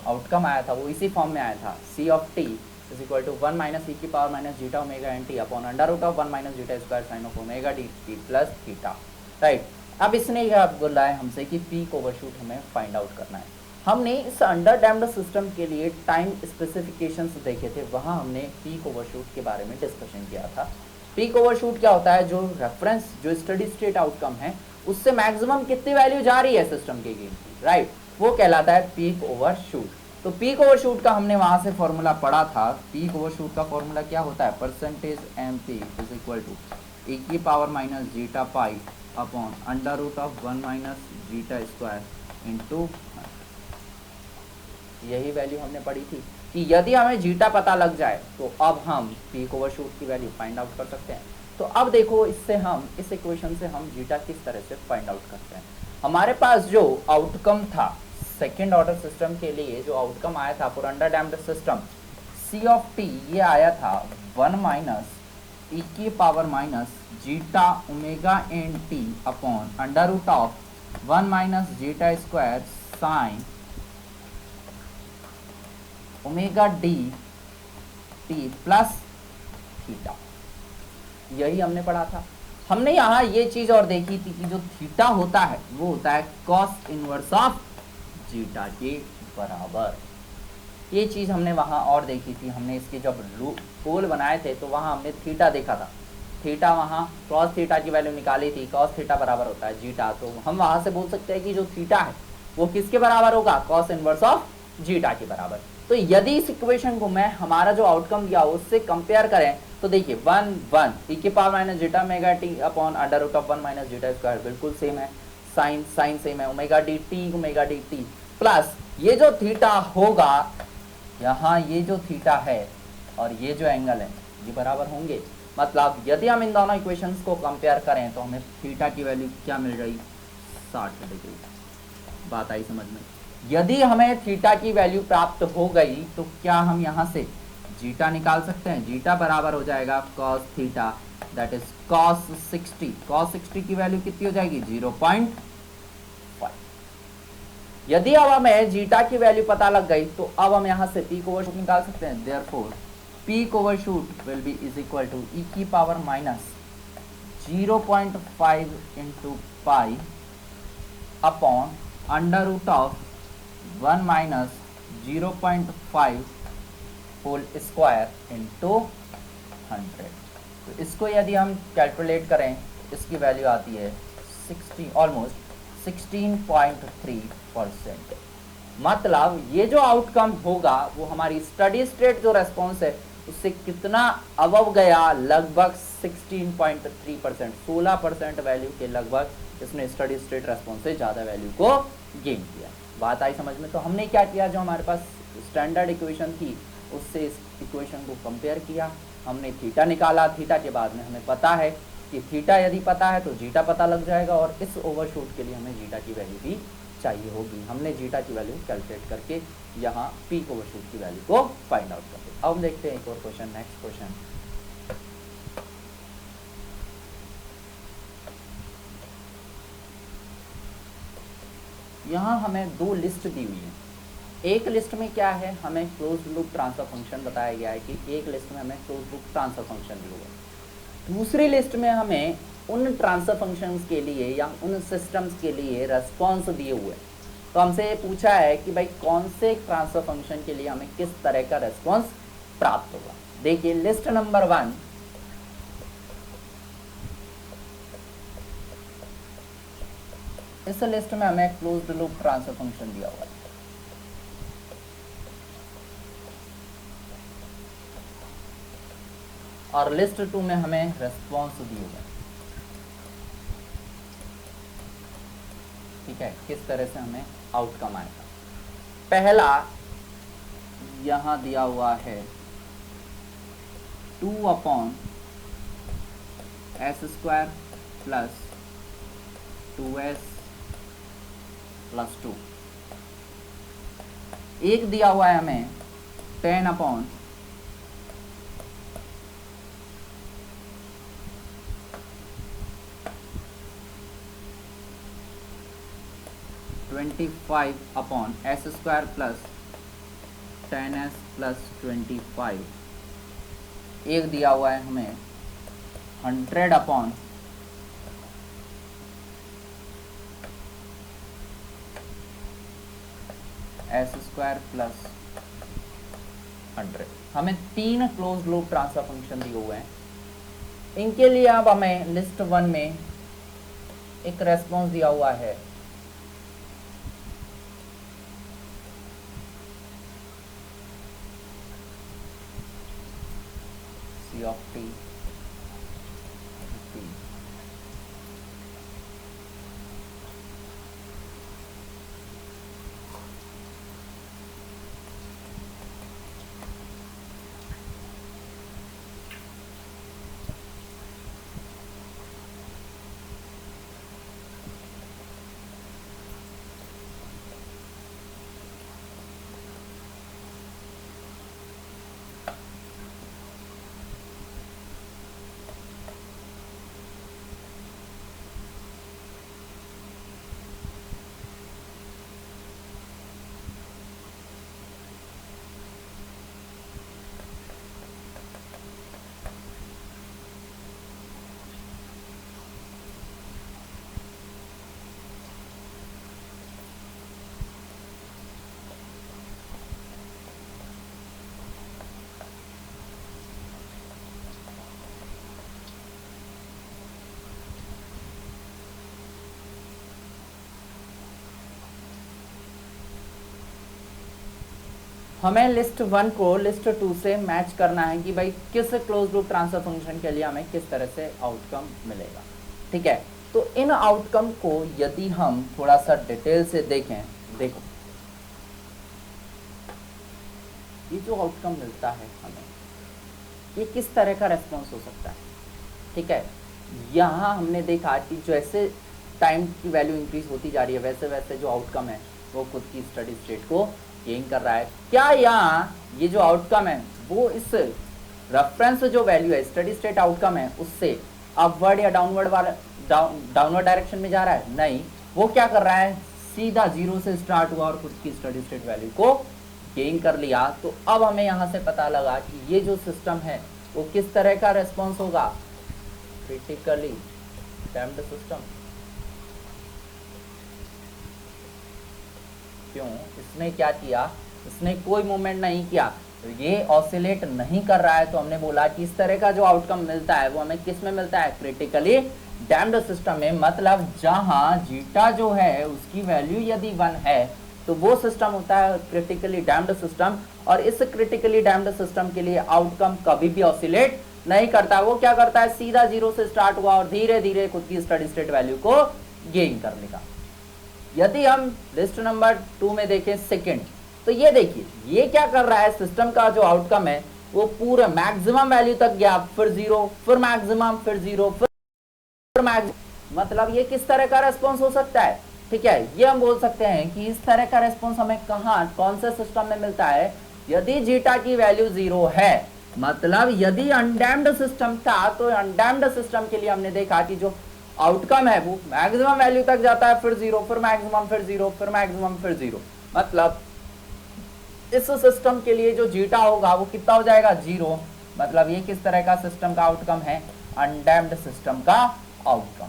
आउटकम आया था वो इसी फॉर्म में आया था, C of T is equal to 1 minus ई की power minus zeta omega N T upon under root of 1 minus zeta square sine of omega D T plus theta, right. अब इसने यह बोला है हमसे कि पीक ओवरशूट हमें फाइंड आउट करना है। हमने इस अंडर डैम्ड सिस्टम के लिए टाइम स्पेसिफिकेशंस देखे थे, वहाँ हमने पीक ओवरशूट के बारे में डिस्कशन किया था। पीक ओवरशूट क्या होता है, जो रेफरेंस जो स्टडी स्टेट आउटकम है उससे मैक्सिमम कितनी वैल्यू जा रही है सिस्टम के गेन की, राइट, वो कहलाता है पीक ओवरशूट। तो पीक ओवरशूट का हमने वहां से फॉर्मूला पढ़ा था। पीक ओवरशूट का फॉर्मूला क्या होता है, percentage M P is equal to E की power minus zeta pi upon under root of 1 minus zeta square into, यही वैल्यू हमने पढ़ी थी कि यदि हमें जीटा पता लग जाए तो अब हम पीक ओवरशूट की वैल्यू फाइंड आउट कर सकते हैं। तो अब देखो, इससे हम इस इक्वेशन से हम जीटा किस तरह से फाइंड आउट करते हैं। हमारे पास जो आउटकम था सेकेंड ऑर्डर सिस्टम के लिए, जो आउटकम आया था for under damped system, c of t, ये आया था 1 माइनस ई की power minus zeta omega N T upon under root of 1 minus zeta square sine omega D T plus theta, यही हमने पढ़ा था। हमने यहाँ ये चीज और देखी थी कि जो थीटा होता है वो होता है कॉस इनवर्स ऑफ जीटा के बराबर। ये चीज हमने वहां और देखी थी। हमने इसके जब पोल बनाए थे तो वहां हमने थीटा देखा था, थीटा वहां कॉस थीटा की वैल्यू निकाली थी, कॉस थीटा बराबर होता है जीटा। तो हम वहां से बोल सकते हैं कि जो थीटा है वो किसके बराबर होगा, कॉस इनवर्स ऑफ जीटा के बराबर। तो यदि इस इक्वेशन को मैं हमारा जो आउटकम दिया उससे कंपेयर करें तो देखिए 1 1 ई की power minus zeta omega t upon under root of 1 minus zeta square बिल्कुल सेम है, साइन साइन सेम है, ओमेगा डी टी प्लस ये जो थीटा होगा यहाँ, ये जो थीटा है और ये जो एंगल है ये बराबर होंगे। मतलब यदि हम इन दोनों इक्वेशंस को कंपेयर करें तो हमें थीटा की वैल्यू क्या मिल रही, 60 डिग्री। बात आई समझ में। यदि हमें थीटा की वैल्यू प्राप्त हो गई तो क्या हम यहाँ से जीटा निकाल सकते हैं। जीटा बराबर हो जाएगा cos theta, that is cos 60। Cos 60 की वैल्यू कितनी हो जाएगी, 0.5। यदि अब हमें जीटा की वैल्यू पता लग गई तो अब हम यहाँ से पीक ओवरशूट निकाल सकते हैं। Therefore peak overshoot will be is equal to E की power minus 0.5 into pi upon under root of 1 minus 0.5 whole square into 100। तो इसको यदि हम कैलकुलेट करें इसकी वैल्यू आती है 60, ऑलमोस्ट 16.3%। मतलब ये जो आउटकम होगा वो हमारी स्टडी स्टेट जो रेस्पॉन्स है उससे कितना अबव गया, लगभग 16.3%, 16% वैल्यू के लगभग इसने स्टडी स्टेट रेस्पॉन्स से ज़्यादा वैल्यू को गेन किया। बात आई समझ में। तो हमने क्या किया, जो हमारे पास स्टैंडर्ड इक्वेशन थी उससे इस इक्वेशन को कंपेयर किया, हमने थीटा निकाला। थीटा के बाद में हमें पता है कि थीटा यदि पता है तो जीटा पता लग जाएगा और इस ओवरशूट के लिए हमें जीटा की वैल्यू भी चाहिए होगी। हमने जीटा की वैल्यू कैलकुलेट करके यहाँ पीक ओवरशूट की वैल्यू को फाइंड आउट करते हैं। अब हम देखते हैं एक और क्वेश्चन, नेक्स्ट क्वेश्चन। यहाँ हमें दो लिस्ट दी हुई है। एक लिस्ट में क्या है, हमें क्लोज्ड लूप ट्रांसफर फंक्शन बताया गया है कि एक लिस्ट में हमें क्लोज्ड लूप ट्रांसफर फंक्शन दिया हुआ है। दूसरी लिस्ट में हमें उन ट्रांसफर फंक्शंस के लिए या उन सिस्टम्स के लिए रेस्पॉन्स दिए हुए हैं। तो हमसे ये पूछा है कि भाई कौन से ट्रांसफर फंक्शन के लिए हमें किस तरह का रेस्पॉन्स प्राप्त होगा। देखिए लिस्ट नंबर 1, इस लिस्ट में हमें क्लोज्ड लूप ट्रांसफर फंक्शन दिया हुआ है। और लिस्ट 2 में हमें रेस्पॉन्स दिए हुए हैं। ठीक है, किस तरह से हमें आउटकम आएगा। पहला यहां दिया हुआ है 2/s² प्लस 2s प्लस 2। एक दिया हुआ है हमें 10/(() 25/s² प्लस 10s प्लस 25। एक दिया हुआ है हमें 100/s² प्लस 100। हमें 3 क्लोज लूप ट्रांसफर फंक्शन दिए हुए हैं। इनके लिए अब हमें लिस्ट 1 में एक रेस्पॉन्स दिया हुआ है C ऑफ t हमें लिस्ट 1 को लिस्ट 2 से मैच करना है कि भाई किस क्लोज लूप ट्रांसफर फंक्शन के लिए हमें किस तरह से आउटकम मिलेगा। ठीक है, तो इन आउटकम को यदि हम थोड़ा सा डिटेल से देखें, देखो ये जो आउटकम मिलता है हमें, ये किस तरह का रेस्पॉन्स हो सकता है। ठीक है, यहाँ हमने देखा कि जैसे टाइम की वैल्यू इंक्रीज होती जा रही है वैसे वैसे जो आउटकम है वो खुद की स्टडी स्टेट को गेन कर रहा है। क्या यहाँ ये जो आउटकम है वो इस रेफरेंस जो वैल्यू है स्टडी स्टेट आउटकम है उससे अपवर्ड या डाउनवर्ड डायरेक्शन में जा रहा है? नहीं, वो क्या कर रहा है, सीधा 0 से स्टार्ट हुआ और खुद की स्टडी स्टेट वैल्यू को गेन कर लिया। तो अब हमें यहाँ से पता लगा कि ये जो सिस्टम है वो किस तरह का रेस्पॉन्स होगा, क्रिटिकली डैम्प्ड सिस्टम। क्यों? इसने क्या किया, इसने कोई मूवमेंट नहीं किया, ये ऑसिलेट नहीं कर रहा है। तो हमने बोला कि इस तरह का जो आउटकम मिलता है वो हमें किस में मिलता है, क्रिटिकली डैम्प्ड सिस्टम में। मतलब जहां जीटा जो है उसकी वैल्यू यदि 1 है तो वो सिस्टम होता है क्रिटिकली डैम्प्ड सिस्टम। और इस क्रिटिकली डैम्प्ड सिस्टम के लिए आउटकम कभी भी ऑसिलेट नहीं करता। वो क्या करता है, सीधा 0 से स्टार्ट हुआ और धीरे धीरे खुद की स्टडी स्टेट वैल्यू को गेन कर लेगा। यदि हम लिस्ट नंबर 2 में देखें सेकंड, तो ये देखिए ये क्या कर रहा है, सिस्टम का जो आउटकम है वो पूरा मैक्सिमम वैल्यू तक गया, फिर 0, फिर मैक्सिमम, फिर 0, फिर मैक्सिमम। मतलब ये किस तरह का रेस्पॉन्स हो सकता है। ठीक है, ये हम बोल सकते हैं कि इस तरह का रेस्पॉन्स हमें कहाँ, कौन से सिस्टम में मिलता है, यदि जीटा की वैल्यू 0 है। मतलब यदि अनडैम्प्ड सिस्टम था तो अनडैम्प्ड सिस्टम के लिए हमने देखा कि जो आउटकम है वो मैक्सिमम वैल्यू तक जाता है, फिर 0, फिर मैक्सिमम, फिर 0, फिर मैक्सिमम, फिर 0। मतलब इस सिस्टम के लिए जो जीटा होगा वो कितना हो जाएगा, 0। मतलब ये किस तरह का सिस्टम का आउटकम है, अनडैम्प्ड सिस्टम का आउटकम।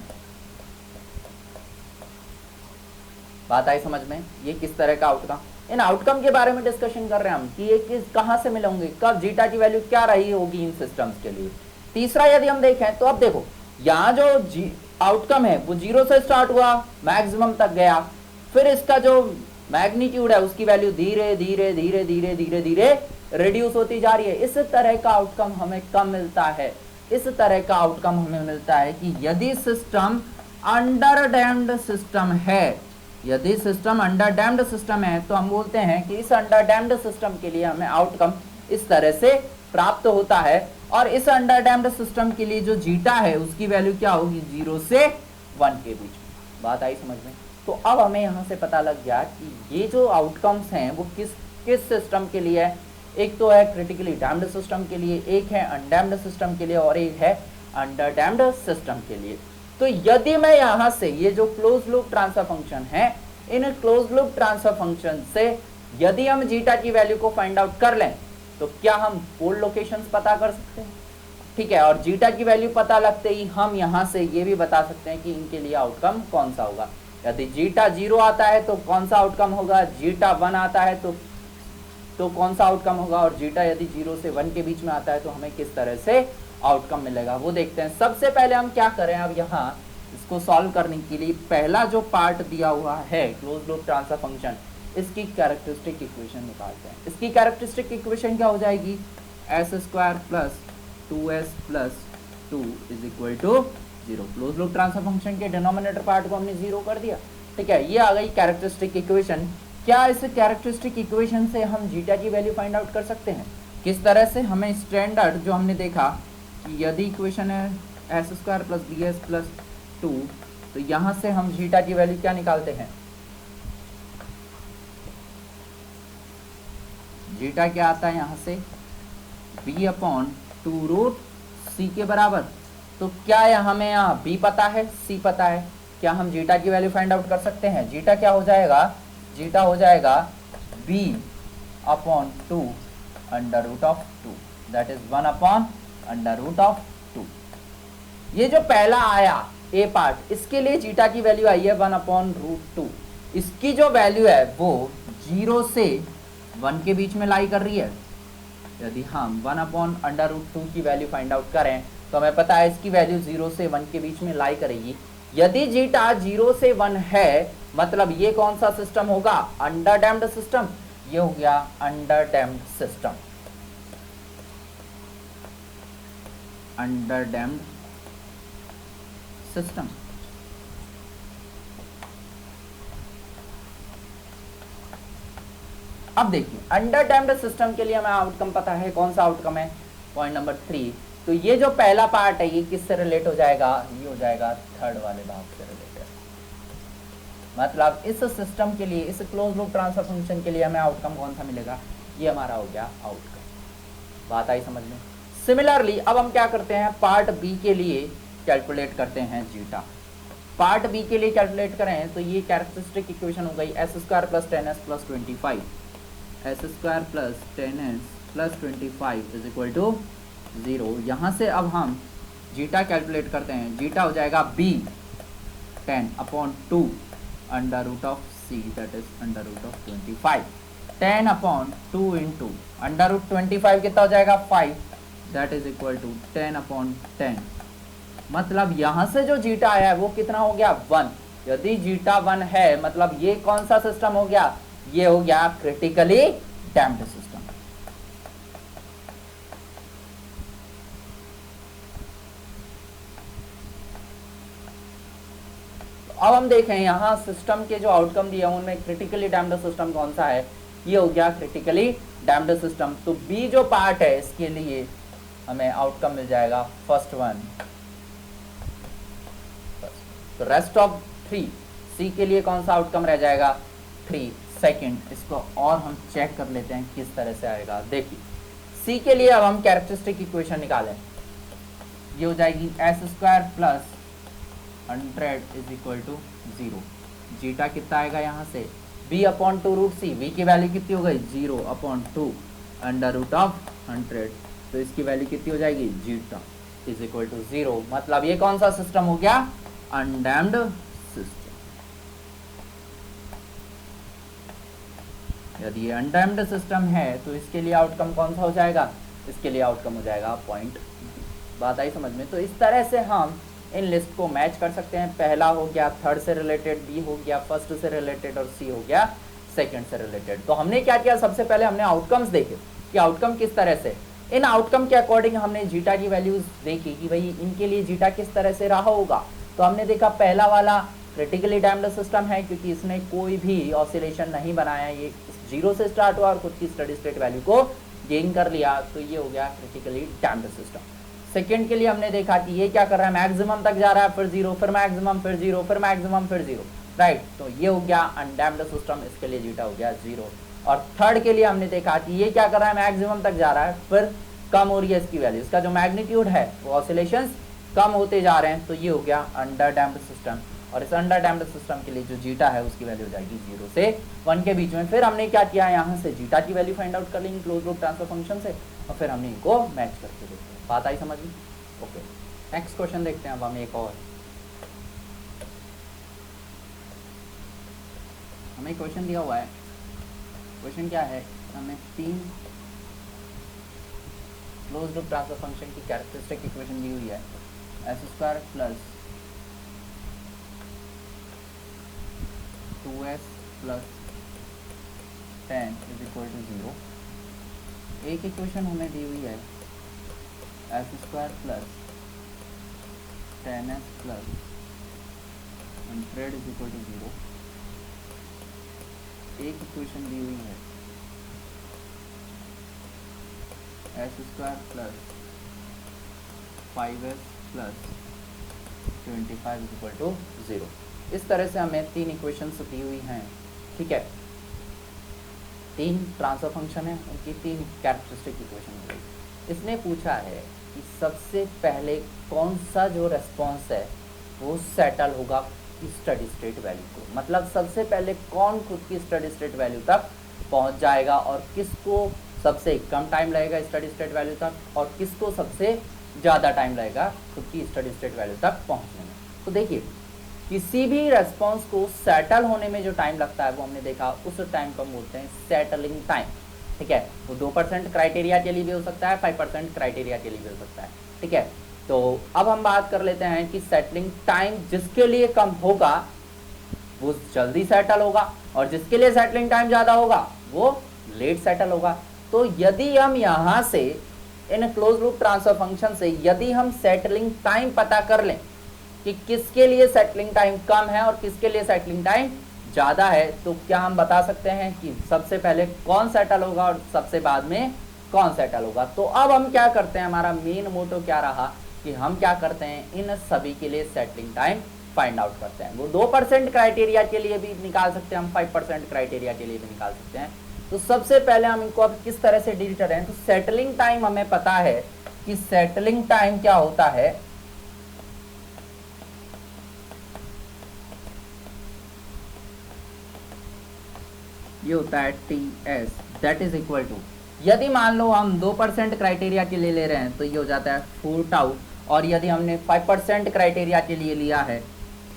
बात आई समझ में, ये किस तरह का आउटकम। इन आउटकम के बारे में डिस्कशन कर रहे हैं हम कि ये किस कहां से मिलेंगे, कब जीटा की वैल्यू क्या रही होगी इन सिस्टम्स के लिए। तीसरा यदि हम देखें तो अब देखो यहाँ जो आउटकम है वो 0 से स्टार्ट हुआ, मैक्सिमम तक गया, फिर इसका जो मैग्नीट्यूड है उसकी वैल्यू धीरे धीरे धीरे धीरे धीरे धीरे रिड्यूस होती जा रही है। इस तरह का आउटकम हमें कब मिलता है, इस तरह का आउटकम हमें मिलता है कि यदि सिस्टम अंडर डैम्प्ड सिस्टम है। यदि सिस्टम अंडर डैम्प्ड सिस्टम है तो हम बोलते हैं कि इस अंडर डैम्प्ड सिस्टम के लिए हमें आउटकम इस तरह से प्राप्त होता है। और इस अंडर डैम्प्ड सिस्टम के लिए जो जीटा है उसकी वैल्यू क्या होगी, 0 से 1 के बीच। बात आई समझ में। तो अब हमें यहाँ से पता लग गया कि ये जो आउटकम्स हैं वो किस किस सिस्टम के लिए है। एक तो है क्रिटिकली डैम्प्ड सिस्टम के लिए, एक है अनडैम्प्ड सिस्टम के लिए और एक है अंडर डैम्प्ड सिस्टम के लिए। तो यदि मैं यहाँ से ये जो क्लोज लूप ट्रांसफर फंक्शन है in close loop transfer function से यदि हम जीटा की वैल्यू को फाइंड आउट कर लें तो क्या हम पोल लोकेशंस पता कर सकते हैं, ठीक है। और जीटा की वैल्यू पता लगते ही हम यहां से ये भी बता सकते हैं कि इनके लिए आउटकम कौन सा होगा। यदि जीटा 0 आता है तो कौन सा आउटकम होगा, जीटा 1 आता है तो कौन सा आउटकम होगा, और जीटा यदि 0 से 1 के बीच में आता है तो हमें किस तरह से आउटकम मिलेगा वो देखते हैं। सबसे पहले हम क्या करें, अब यहाँ इसको सॉल्व करने के लिए पहला जो पार्ट दिया हुआ है क्लोज लूप ट्रांसफर फंक्शन, इसकी कैरेक्टरिस्टिक इक्वेशन निकालते हैं। इसकी कैरेक्टरिस्टिक इक्वेशन क्या हो जाएगी, s² plus 2s plus 2 is equal to 0। Close loop transfer function के डिनोमिनेटर पार्ट को हमने 0 कर दिया, ठीक है। ये आ गई कैरेक्टरिस्टिक इक्वेशन। क्या इस कैरेक्टरिस्टिक इक्वेशन से हम जीटा की वैल्यू फाइंड आउट कर सकते हैं, किस तरह से, हमें स्टैंडर्ड जो हमने देखा कि यदि इक्वेशन है s² प्लस bs प्लस 2, तो यहाँ से हम जीटा की वैल्यू क्या निकालते हैं, जीटा क्या आता है यहाँ से b/2√c के बराबर। तो क्या हमें यहाँ b पता है, c पता है, क्या हम जीटा की वैल्यू फाइंड आउट कर सकते हैं। जीटा क्या हो जाएगा, जीटा हो जाएगा b/2 √2, दैट इज 1/√2। ये जो पहला आया ए पार्ट, इसके लिए जीटा की वैल्यू आई है 1/√2। इसकी जो वैल्यू है वो 0 से 1 के बीच में लाई कर रही है। यदि हम 1/√2 की वैल्यू फाइंड आउट करें तो हमें पता है इसकी वैल्यू 0 से 1 के बीच में लाई करेगी। यदि जीटा 0 से 1 है मतलब ये कौन सा सिस्टम होगा, अंडरडैम्प्ड सिस्टम। ये हो गया अंडरडैम्प्ड सिस्टम, अंडरडैम्प्ड सिस्टम। अब देखिए अंडरडैम्प्ड सिस्टम के लिए हमें आउटकम पता है, कौन सा आउटकम है, पॉइंट नंबर 3। तो ये जो पहला पार्ट है ये किससे रिलेट हो जाएगा, ये हो जाएगा थर्ड वाले भाग से रिलेटेड। मतलब इस सिस्टम के लिए, इस क्लोज लूप ट्रांसफर फंक्शन के लिए हमें आउटकम कौन सा मिलेगा, ये हमारा हो गया आउटकम। बात आई समझ में। सिमिलरली अब हम क्या करते हैं, पार्ट बी के लिए कैलकुलेट करते हैं जीटा। पार्ट बी के लिए कैलकुलेट करें तो ये कैरेक्टरिस्टिक इक्वेशन हो गई s² plus 10s plus 25, s² plus 10s plus 25 is equal to 0। यहाँ से अब हम जीटा कैलकुलेट करते हैं, जीटा हो जाएगा b/10/2 √c, that is √25। 10/2 into √25 कितना हो जाएगा 5, दैट इज इक्वल टू 10/10। मतलब यहाँ से जो जीटा आया है वो कितना हो गया 1। यदि जीटा 1 है मतलब ये कौन सा सिस्टम हो गया, ये हो गया क्रिटिकली डैम्प्ड सिस्टम। अब हम देखें यहाँ सिस्टम के जो आउटकम दिए उनमें क्रिटिकली डैम्प्ड सिस्टम कौन सा है, ये हो गया क्रिटिकली डैम्प्ड सिस्टम। तो बी जो पार्ट है इसके लिए हमें आउटकम मिल जाएगा फर्स्ट वन। तो रेस्ट ऑफ 3, सी के लिए कौन सा आउटकम रह जाएगा 3। सेकंड, इसको और हम चेक कर लेते हैं किस तरह से आएगा। देखिए सी के लिए अब हम कैरेक्टरिस्टिक इक्वेशन निकालें, ये हो जाएगी s² plus 100 is equal to 0। Zeta कितना आएगा यहाँ से b/2√c, v की वैल्यू कितनी हो गई 0/2 √100। तो इसकी वैल्यू कितनी हो जाएगी जीटा इज इक्वल टू 0। मतलब ये कौन सा सिस्टम हो गया, अनडैम्प्ड सिस्टम। यदि ये अनडैम्प्ड सिस्टम है तो इसके लिए आउटकम कौन सा हो जाएगा, इसके लिए आउटकम हो जाएगा पॉइंट। बात आई समझ में। तो इस तरह से हम इन लिस्ट को मैच कर सकते हैं। पहला हो गया थर्ड से रिलेटेड, बी हो गया फर्स्ट से रिलेटेड और सी हो गया सेकंड से रिलेटेड। तो हमने क्या किया, सबसे पहले हमने आउटकम्स देखे कि आउटकम किस तरह से, इन आउटकम के अकॉर्डिंग हमने जीटा की वैल्यूज देखी कि भाई इनके लिए जीटा किस तरह से रहा होगा। तो हमने देखा पहला वाला क्रिटिकली डैम्प्ड सिस्टम है क्योंकि इसने कोई भी ऑसिलेशन नहीं बनाया, ये 0 से स्टार्ट हुआ और खुद की स्टडी स्टेट वैल्यू को गेन कर लिया। तो ये हो गया क्रिटिकली डैम्प्ड सिस्टम। सेकंड के लिए हमने देखा कि ये क्या कर रहा है, मैक्सिमम तक जा रहा है, फिर 0, फिर मैक्सिमम, फिर 0, फिर मैक्सिमम, फिर 0, राइट। तो ये हो गया अनडैम्प्ड सिस्टम, इसके लिए जीटा हो गया 0। और थर्ड के लिए हमने देखा कि ये क्या कर रहा है, मैक्सिमम तक जा रहा है, फिर कम हो रही है इसकी वैल्यू, इसका जो मैग्नीट्यूड है वो ऑसिलेशंस कम होते जा रहे हैं, तो ये हो गया अंडर डैम्प्ड सिस्टम। और इस अंडर डैम्प्ड सिस्टम के लिए जो जीटा है उसकी वैल्यू हो जाएगी 0 से 1 के बीच में। फिर हमने क्या किया, यहाँ से जीटा की वैल्यू फाइंड आउट कर लेंगे क्लोज लूप ट्रांसफर फंक्शन से, और फिर हमने इनको मैच करके देखते। बात आई समझ में? ओके, नेक्स्ट क्वेश्चन देखते हैं अब हम एक और। हमें क्वेश्चन दिया हुआ है, क्वेश्चन क्या है, हमें 3 क्लोज लूप ट्रांसफर फंक्शन की कैरेक्टरिस्टिक इक्वेशन दी हुई है, s² plus 2s plus 10 is equal to 0। एक इक्वेशन हमें दी हुई है s² plus 10s plus 100 is equal to 0। एक इक्वेशन दी हुई है s² plus 5s plus 25 is equal to 0। इस तरह से हमें 3 इक्वेशंस दी हुई हैं, ठीक है। 3 ट्रांसफर फंक्शन है, उनकी 3 कैरेक्टरिस्टिक इक्वेशन दी गई। इसने पूछा है कि सबसे पहले कौन सा जो रेस्पॉन्स है वो सेटल होगा स्टेडी स्टेट वैल्यू को, मतलब सबसे पहले कौन खुद की स्टेडी स्टेट वैल्यू तक पहुंच जाएगा और किसको सबसे कम टाइम लगेगा स्टेडी स्टेट वैल्यू तक, और किसको सबसे ज़्यादा टाइम लगेगा खुद की स्टेडी स्टेट वैल्यू तक पहुंचने में। तो देखिए, किसी भी रेस्पॉन्स को सेटल होने में जो टाइम लगता है वो हमने देखा, उस टाइम को हम बोलते हैं सेटलिंग टाइम, ठीक है। वो 2% क्राइटेरिया के लिए भी हो सकता है, 5% क्राइटेरिया के लिए भी हो सकता है, ठीक है। तो अब हम बात कर लेते हैं कि सेटलिंग टाइम जिसके लिए कम होगा वो जल्दी सेटल होगा, और जिसके लिए सेटलिंग टाइम ज़्यादा होगा वो लेट सेटल होगा। तो यदि हम यहाँ से in close loop transfer function से यदि हम सेटलिंग टाइम पता कर लें कि किसके लिए सेटलिंग टाइम कम है और किसके लिए सेटलिंग टाइम ज़्यादा है, तो क्या हम बता सकते हैं कि सबसे पहले कौन सेटल होगा और सबसे बाद में कौन सेटल होगा। तो अब हम क्या करते हैं, हमारा मेन मोटो क्या रहा कि हम क्या करते हैं, इन सभी के लिए सेटलिंग टाइम फाइंड आउट करते हैं। वो 2% क्राइटेरिया के लिए भी निकाल सकते हैं हम, 5% क्राइटेरिया के लिए भी निकाल सकते हैं। तो सबसे पहले हम इनको अब किस तरह से डील करें, तो सेटलिंग टाइम हमें पता है कि सेटलिंग टाइम क्या होता है, ये होता है TS, that is equal to, यदि मान लो हम 2% क्राइटेरिया के लिए ले रहे हैं तो ये हो जाता है 4 टाउ, और यदि हमने 5% क्राइटेरिया के लिए लिया है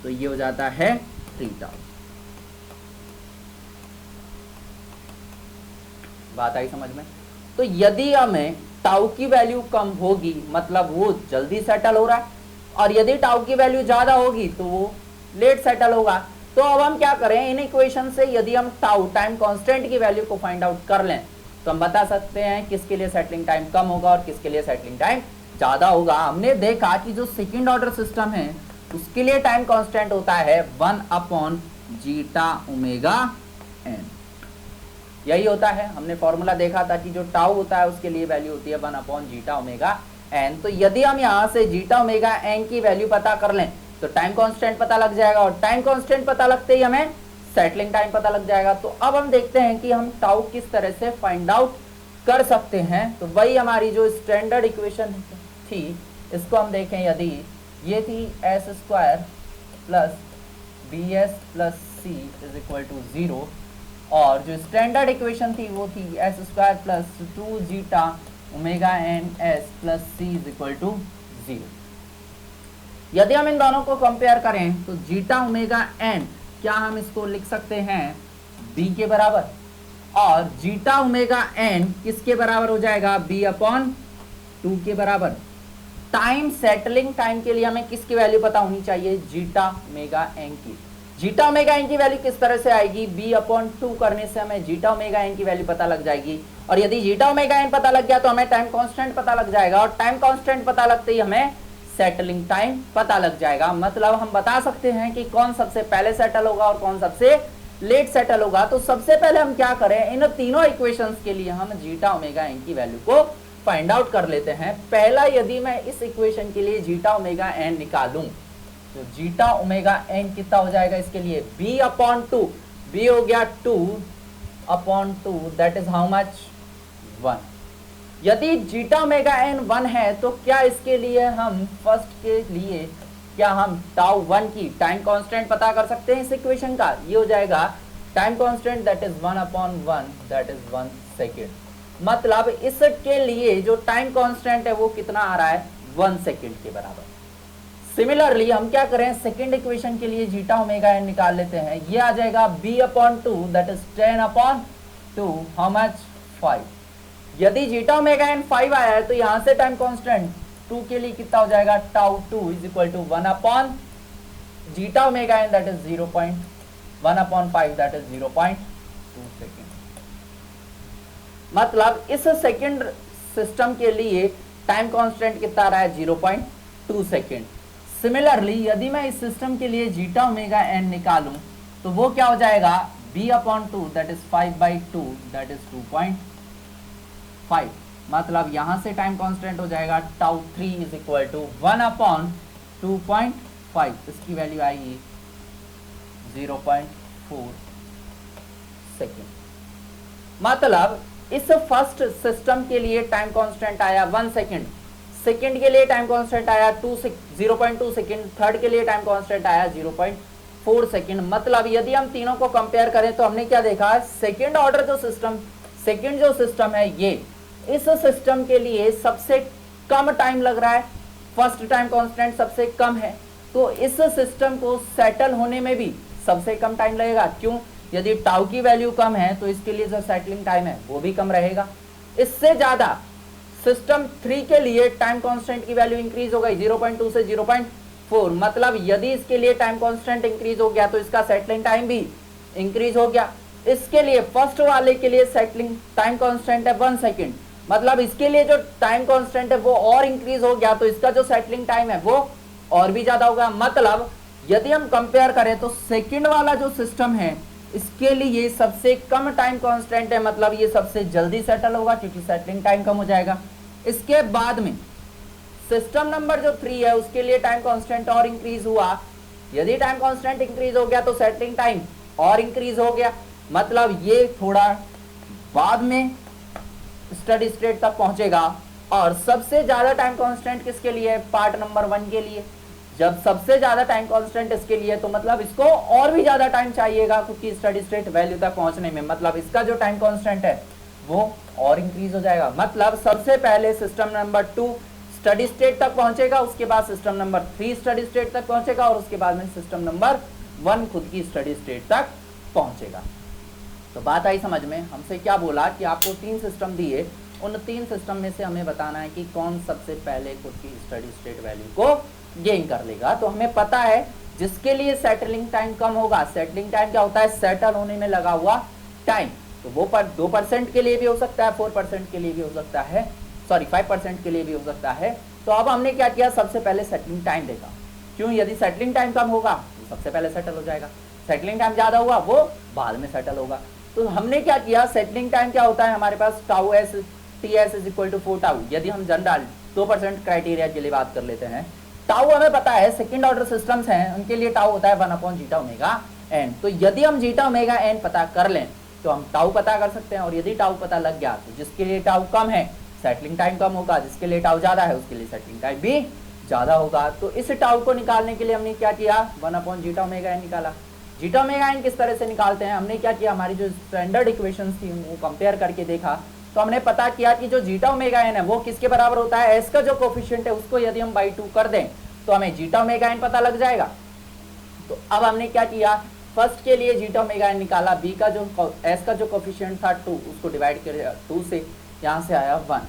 तो ये हो जाता है 3 टाउ। बात आई समझ में? तो यदि हमें टाउ की वैल्यू कम होगी मतलब वो जल्दी सेटल हो रहा है, और यदि टाउ की वैल्यू ज़्यादा होगी तो वो लेट सेटल होगा। तो अब हम क्या करें, इन इक्वेशन से यदि हम टाउ टाइम कांस्टेंट की वैल्यू को फाइंड आउट कर लें तो हम बता सकते हैं किसके लिए सेटलिंग टाइम कम होगा और किसके लिए सेटलिंग टाइम ज़्यादा होगा। हमने देखा कि जो सेकेंड ऑर्डर सिस्टम है उसके लिए टाइम कांस्टेंट होता है 1/जीटा ओमेगा n, यही होता है। हमने फॉर्मूला देखा था कि जो टाउ होता है उसके लिए वैल्यू होती है 1/जीटा ओमेगा n। तो यदि हम यहाँ से जीटा ओमेगा n की वैल्यू पता कर लें तो टाइम कांस्टेंट पता लग जाएगा, और टाइम कांस्टेंट पता लगते ही हमें सेटलिंग टाइम पता लग जाएगा। तो अब हम देखते हैं कि हम टाउ किस तरह से फाइंड आउट कर सकते हैं। तो वही हमारी जो स्टैंडर्ड इक्वेशन थी, इसको हम देखें, यदि ये थी s² plus bs plus c is equal to 0, और जो स्टैंडर्ड इक्वेशन थी वो थी s² plus 2 zeta omega n s plus c is equal to 0। यदि हम इन दोनों को कंपेयर करें तो जीटा ओमेगा n, क्या हम इसको लिख सकते हैं b के बराबर, और जीटा ओमेगा n किसके बराबर हो जाएगा, b/2 के बराबर। टाइम सेटलिंग टाइम के लिए हमें किसकी वैल्यू पता होनी चाहिए, जीटा ओमेगा n की। जीटा ओमेगा n की वैल्यू किस तरह से आएगी, b/2 करने से हमें जीटा ओमेगा n की वैल्यू पता लग जाएगी, और यदि जीटा ओमेगा n पता लग गया तो हमें टाइम कांस्टेंट पता लग जाएगा, और टाइम कांस्टेंट पता लगते ही हमें सेटलिंग टाइम पता लग जाएगा। मतलब हम बता सकते हैं कि कौन सबसे पहले सेटल होगा और कौन सबसे लेट सेटल होगा। तो सबसे पहले हम क्या करें, इन तीनों इक्वेशंस के लिए हम जीटा ओमेगा n की वैल्यू को फाइंड आउट कर लेते हैं। पहला, यदि मैं इस इक्वेशन के लिए जीटा ओमेगा n निकालूं तो जीटा ओमेगा n कितना हो जाएगा, इसके लिए b/2, b हो गया 2/2, दैट इज हाउ मच 1। यदि जीटा ओमेगा n 1 है तो क्या इसके लिए हम फर्स्ट के लिए क्या हम टाउ 1 की टाइम कांस्टेंट पता कर सकते हैं इस इक्वेशन का? ये हो जाएगा time constant that is 1/1 that is 1 second. मतलब इसके लिए जो टाइम कांस्टेंट है वो कितना आ रहा है? 1 सेकेंड के बराबर। सिमिलरली हम क्या करें, सेकेंड इक्वेशन के लिए जीटा ओमेगा एन निकाल लेते हैं। ये आ जाएगा b/2 that is 10/2 how much 5। यदि जीटा ओमेगा एन 5 आया है तो यहां से टाइम कांस्टेंट 2 के लिए कितना हो जाएगा? Tau 2 is equal to 1 zeta omega N that is 1/5 that is 0.2 second. मतलब इस सेकेंड सिस्टम के लिए टाइम कांस्टेंट कितना आ रहा है? 0.2 सेकेंड। सिमिलरली यदि मैं इस सिस्टम के लिए जीटा ओमेगा एन निकालूं तो वो क्या हो जाएगा? b/2 that is 5/2 that is 2.5। मतलब यहां से टाइम कांस्टेंट हो जाएगा टाउ 3 इज इक्वल टू 1/2.5। इसकी वैल्यू आएगी 0.4 सेकेंड। मतलब इस फर्स्ट सिस्टम के लिए टाइम कांस्टेंट आया 1 सेकेंड, सेकेंड के लिए टाइम कांस्टेंट आया 0.2 सेकेंड, थर्ड के लिए टाइम कांस्टेंट आया 0.4 सेकेंड। मतलब यदि हम तीनों को कंपेयर करें तो हमने क्या देखा? सेकेंड ऑर्डर जो सिस्टम है ये इस सिस्टम के लिए सबसे कम टाइम लग रहा है, फर्स्ट टाइम कांस्टेंट सबसे कम है, तो इस सिस्टम को सेटल होने में भी सबसे कम टाइम लगेगा। क्यों? यदि टाउ की वैल्यू कम है तो इसके लिए जो सेटलिंग टाइम है वो भी कम रहेगा। इससे ज्यादा सिस्टम 3 के लिए टाइम कांस्टेंट की वैल्यू इंक्रीज हो गई 0.2 से 0.4। मतलब यदि इसके लिए टाइम कांस्टेंट इंक्रीज हो गया तो इसका सेटलिंग टाइम भी इंक्रीज हो गया। इसके लिए फर्स्ट वाले के लिए सेटलिंग टाइम कांस्टेंट है 1 सेकेंड, मतलब इसके लिए जो टाइम कांस्टेंट है वो और इंक्रीज हो गया तो इसका जो सेटलिंग टाइम है वो और भी ज्यादा होगा। मतलब यदि हम कंपेयर करें तो सेकेंड वाला जो सिस्टम है इसके लिए सबसे कम टाइम कांस्टेंट है, मतलब ये सबसे जल्दी सेटल होगा क्योंकि सेटलिंग टाइम कम हो जाएगा। इसके बाद में सिस्टम नंबर जो 3 है उसके लिए टाइम कांस्टेंट और इंक्रीज हुआ। यदि टाइम कांस्टेंट इंक्रीज हो गया तो सेटलिंग टाइम और इंक्रीज हो गया। मतलब ये थोड़ा बाद में स्टडी स्टेट तक पहुंचेगा। और सबसे ज्यादा टाइम कांस्टेंट किसके लिए है? पार्ट नंबर 1 के लिए। जब सबसे ज्यादा टाइम कांस्टेंट इसके लिए तो मतलब इसको और भी ज्यादा टाइम चाहिएगा क्योंकि स्टडी स्टेट वैल्यू तक पहुंचने में, मतलब इसका जो टाइम कांस्टेंट है वो और इंक्रीज हो जाएगा। मतलब सबसे पहले सिस्टम नंबर 2 स्टडी स्टेट तक पहुंचेगा, उसके बाद सिस्टम नंबर 3 स्टडी स्टेट तक पहुंचेगा और उसके बाद में सिस्टम नंबर 1 खुद की स्टडी स्टेट तक पहुंचेगा। तो बात आई समझ में? हमसे क्या बोला कि आपको 3 सिस्टम दिए, उन 3 सिस्टम में से हमें बताना है कि कौन सबसे पहले खुद की स्टडी स्टेट वैल्यू को गेन कर लेगा। तो हमें पता है जिसके लिए सेटलिंग टाइम कम होगा, सेटलिंग टाइम क्या होता है? सेटल होने में लगा हुआ टाइम। तो वो 2% के लिए भी हो सकता है, 4% के लिए भी हो सकता है, सॉरी 5% के लिए भी हो सकता है। तो अब हमने क्या किया? सबसे पहले सेटलिंग टाइम देखा। क्यों? यदि सेटलिंग टाइम कम होगा तो सबसे पहले सेटल हो जाएगा, सेटलिंग टाइम ज्यादा हुआ वो बाद में सेटल होगा। तो हमने क्या किया? सेटलिंग टाइम क्या होता है हमारे पास? Tau S T S is equal to 4 tau. यदि हम जनरल 2% क्राइटेरिया के लिए बात कर लेते हैं, टाउ हमें पता है सेकंड ऑर्डर सिस्टम्स हैं उनके लिए टाउ होता है 1 जीटा ओमेगा एन। तो यदि हम जीटा ओमेगा एन पता कर लें तो हम टाउ पता कर सकते हैं। और यदि टाउ पता लग गया तो जिसके लिए टाउ कम है सेटलिंग टाइम कम होगा, जिसके लिए टाउ ज्यादा है उसके लिए सेटलिंग टाइम भी ज्यादा होगा। तो इस टाउ को निकालने के लिए हमने क्या किया? 1 जीटा ओमेगा एन निकाला। जीटा ओमेगा एन किस तरह से निकालते हैं? हमने क्या किया? हमारी जो स्टैंडर्ड इक्वेशंस थी वो कंपेयर करके देखा तो हमने पता किया कि जो जीटा ओमेगा एन है वो किसके बराबर होता है? एस का जो कोफिशिएंट है उसको यदि हम बाई 2 कर दें तो हमें जीटा ओमेगा एन पता लग जाएगा। तो अब हमने क्या किया? फर्स्ट के लिए जीटा ओमेगा एन निकाला, बी का जो एस का जो कोफिशिएंट था 2 उसको डिवाइड कर 2 से, यहाँ से आया 1।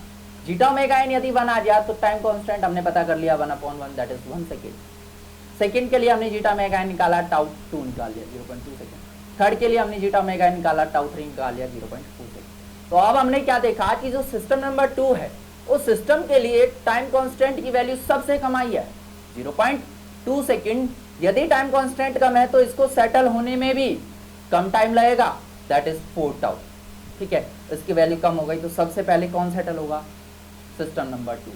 जीटा ओमेगा एन यदि 1 आ गया तो टाइम कांस्टेंट हमने पता कर लिया 1/1 दैट इज 1 सेकेंड। सेकेंड के लिए हमने जीटा ओमेगा एन निकाला, टाउ 2 निकाल लिया 0.2 सेकेंड। थर्ड के लिए हमने जीटा ओमेगा एन निकाला, टाउ 3 निकाल लिया 0.4 सेकेंड। तो अब हमने क्या देखा कि जो सिस्टम नंबर 2 है उस सिस्टम के लिए टाइम कांस्टेंट की वैल्यू सबसे कम आई है 0.2 सेकेंड। यदि टाइम कांस्टेंट कम है तो इसको सेटल होने में भी कम टाइम लगेगा दैट इज 4 टाउ। ठीक है, इसकी वैल्यू कम हो गई तो सबसे पहले कौन सेटल होगा? System number 2।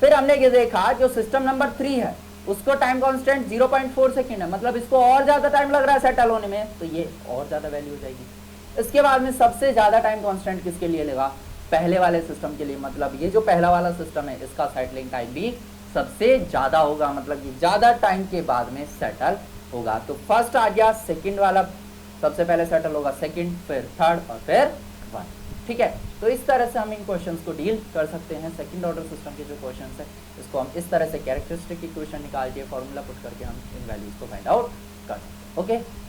फिर हमने ये देखा जो सिस्टम नंबर 3 है उसको टाइम कांस्टेंट 0.4 सेकेंड है, मतलब इसको और ज्यादा टाइम लग रहा है सेटल होने में, तो ये और ज्यादा वैल्यू हो जाएगी। इसके बाद में सबसे ज्यादा टाइम कांस्टेंट किसके लिए लगा? पहले वाले सिस्टम के लिए, मतलब ये जो पहला वाला सिस्टम है इसका सेटलिंग टाइम भी सबसे ज़्यादा होगा, मतलब कि ज़्यादा टाइम के बाद में सेटल होगा। तो फर्स्ट आ गया, सेकंड वाला सबसे पहले सेटल होगा, सेकंड, फिर थर्ड और फिर वन। ठीक है, तो इस तरह से हम इन क्वेश्चंस को डील कर सकते हैं। सेकंड ऑर्डर सिस्टम के जो क्वेश्चंस है इसको हम इस तरह से कैरेक्टरिस्टिक इक्वेशन निकाल के फॉर्मूला पुट करके हम इन वैल्यूज को फाइंड आउट कर सकते हैं। ओके।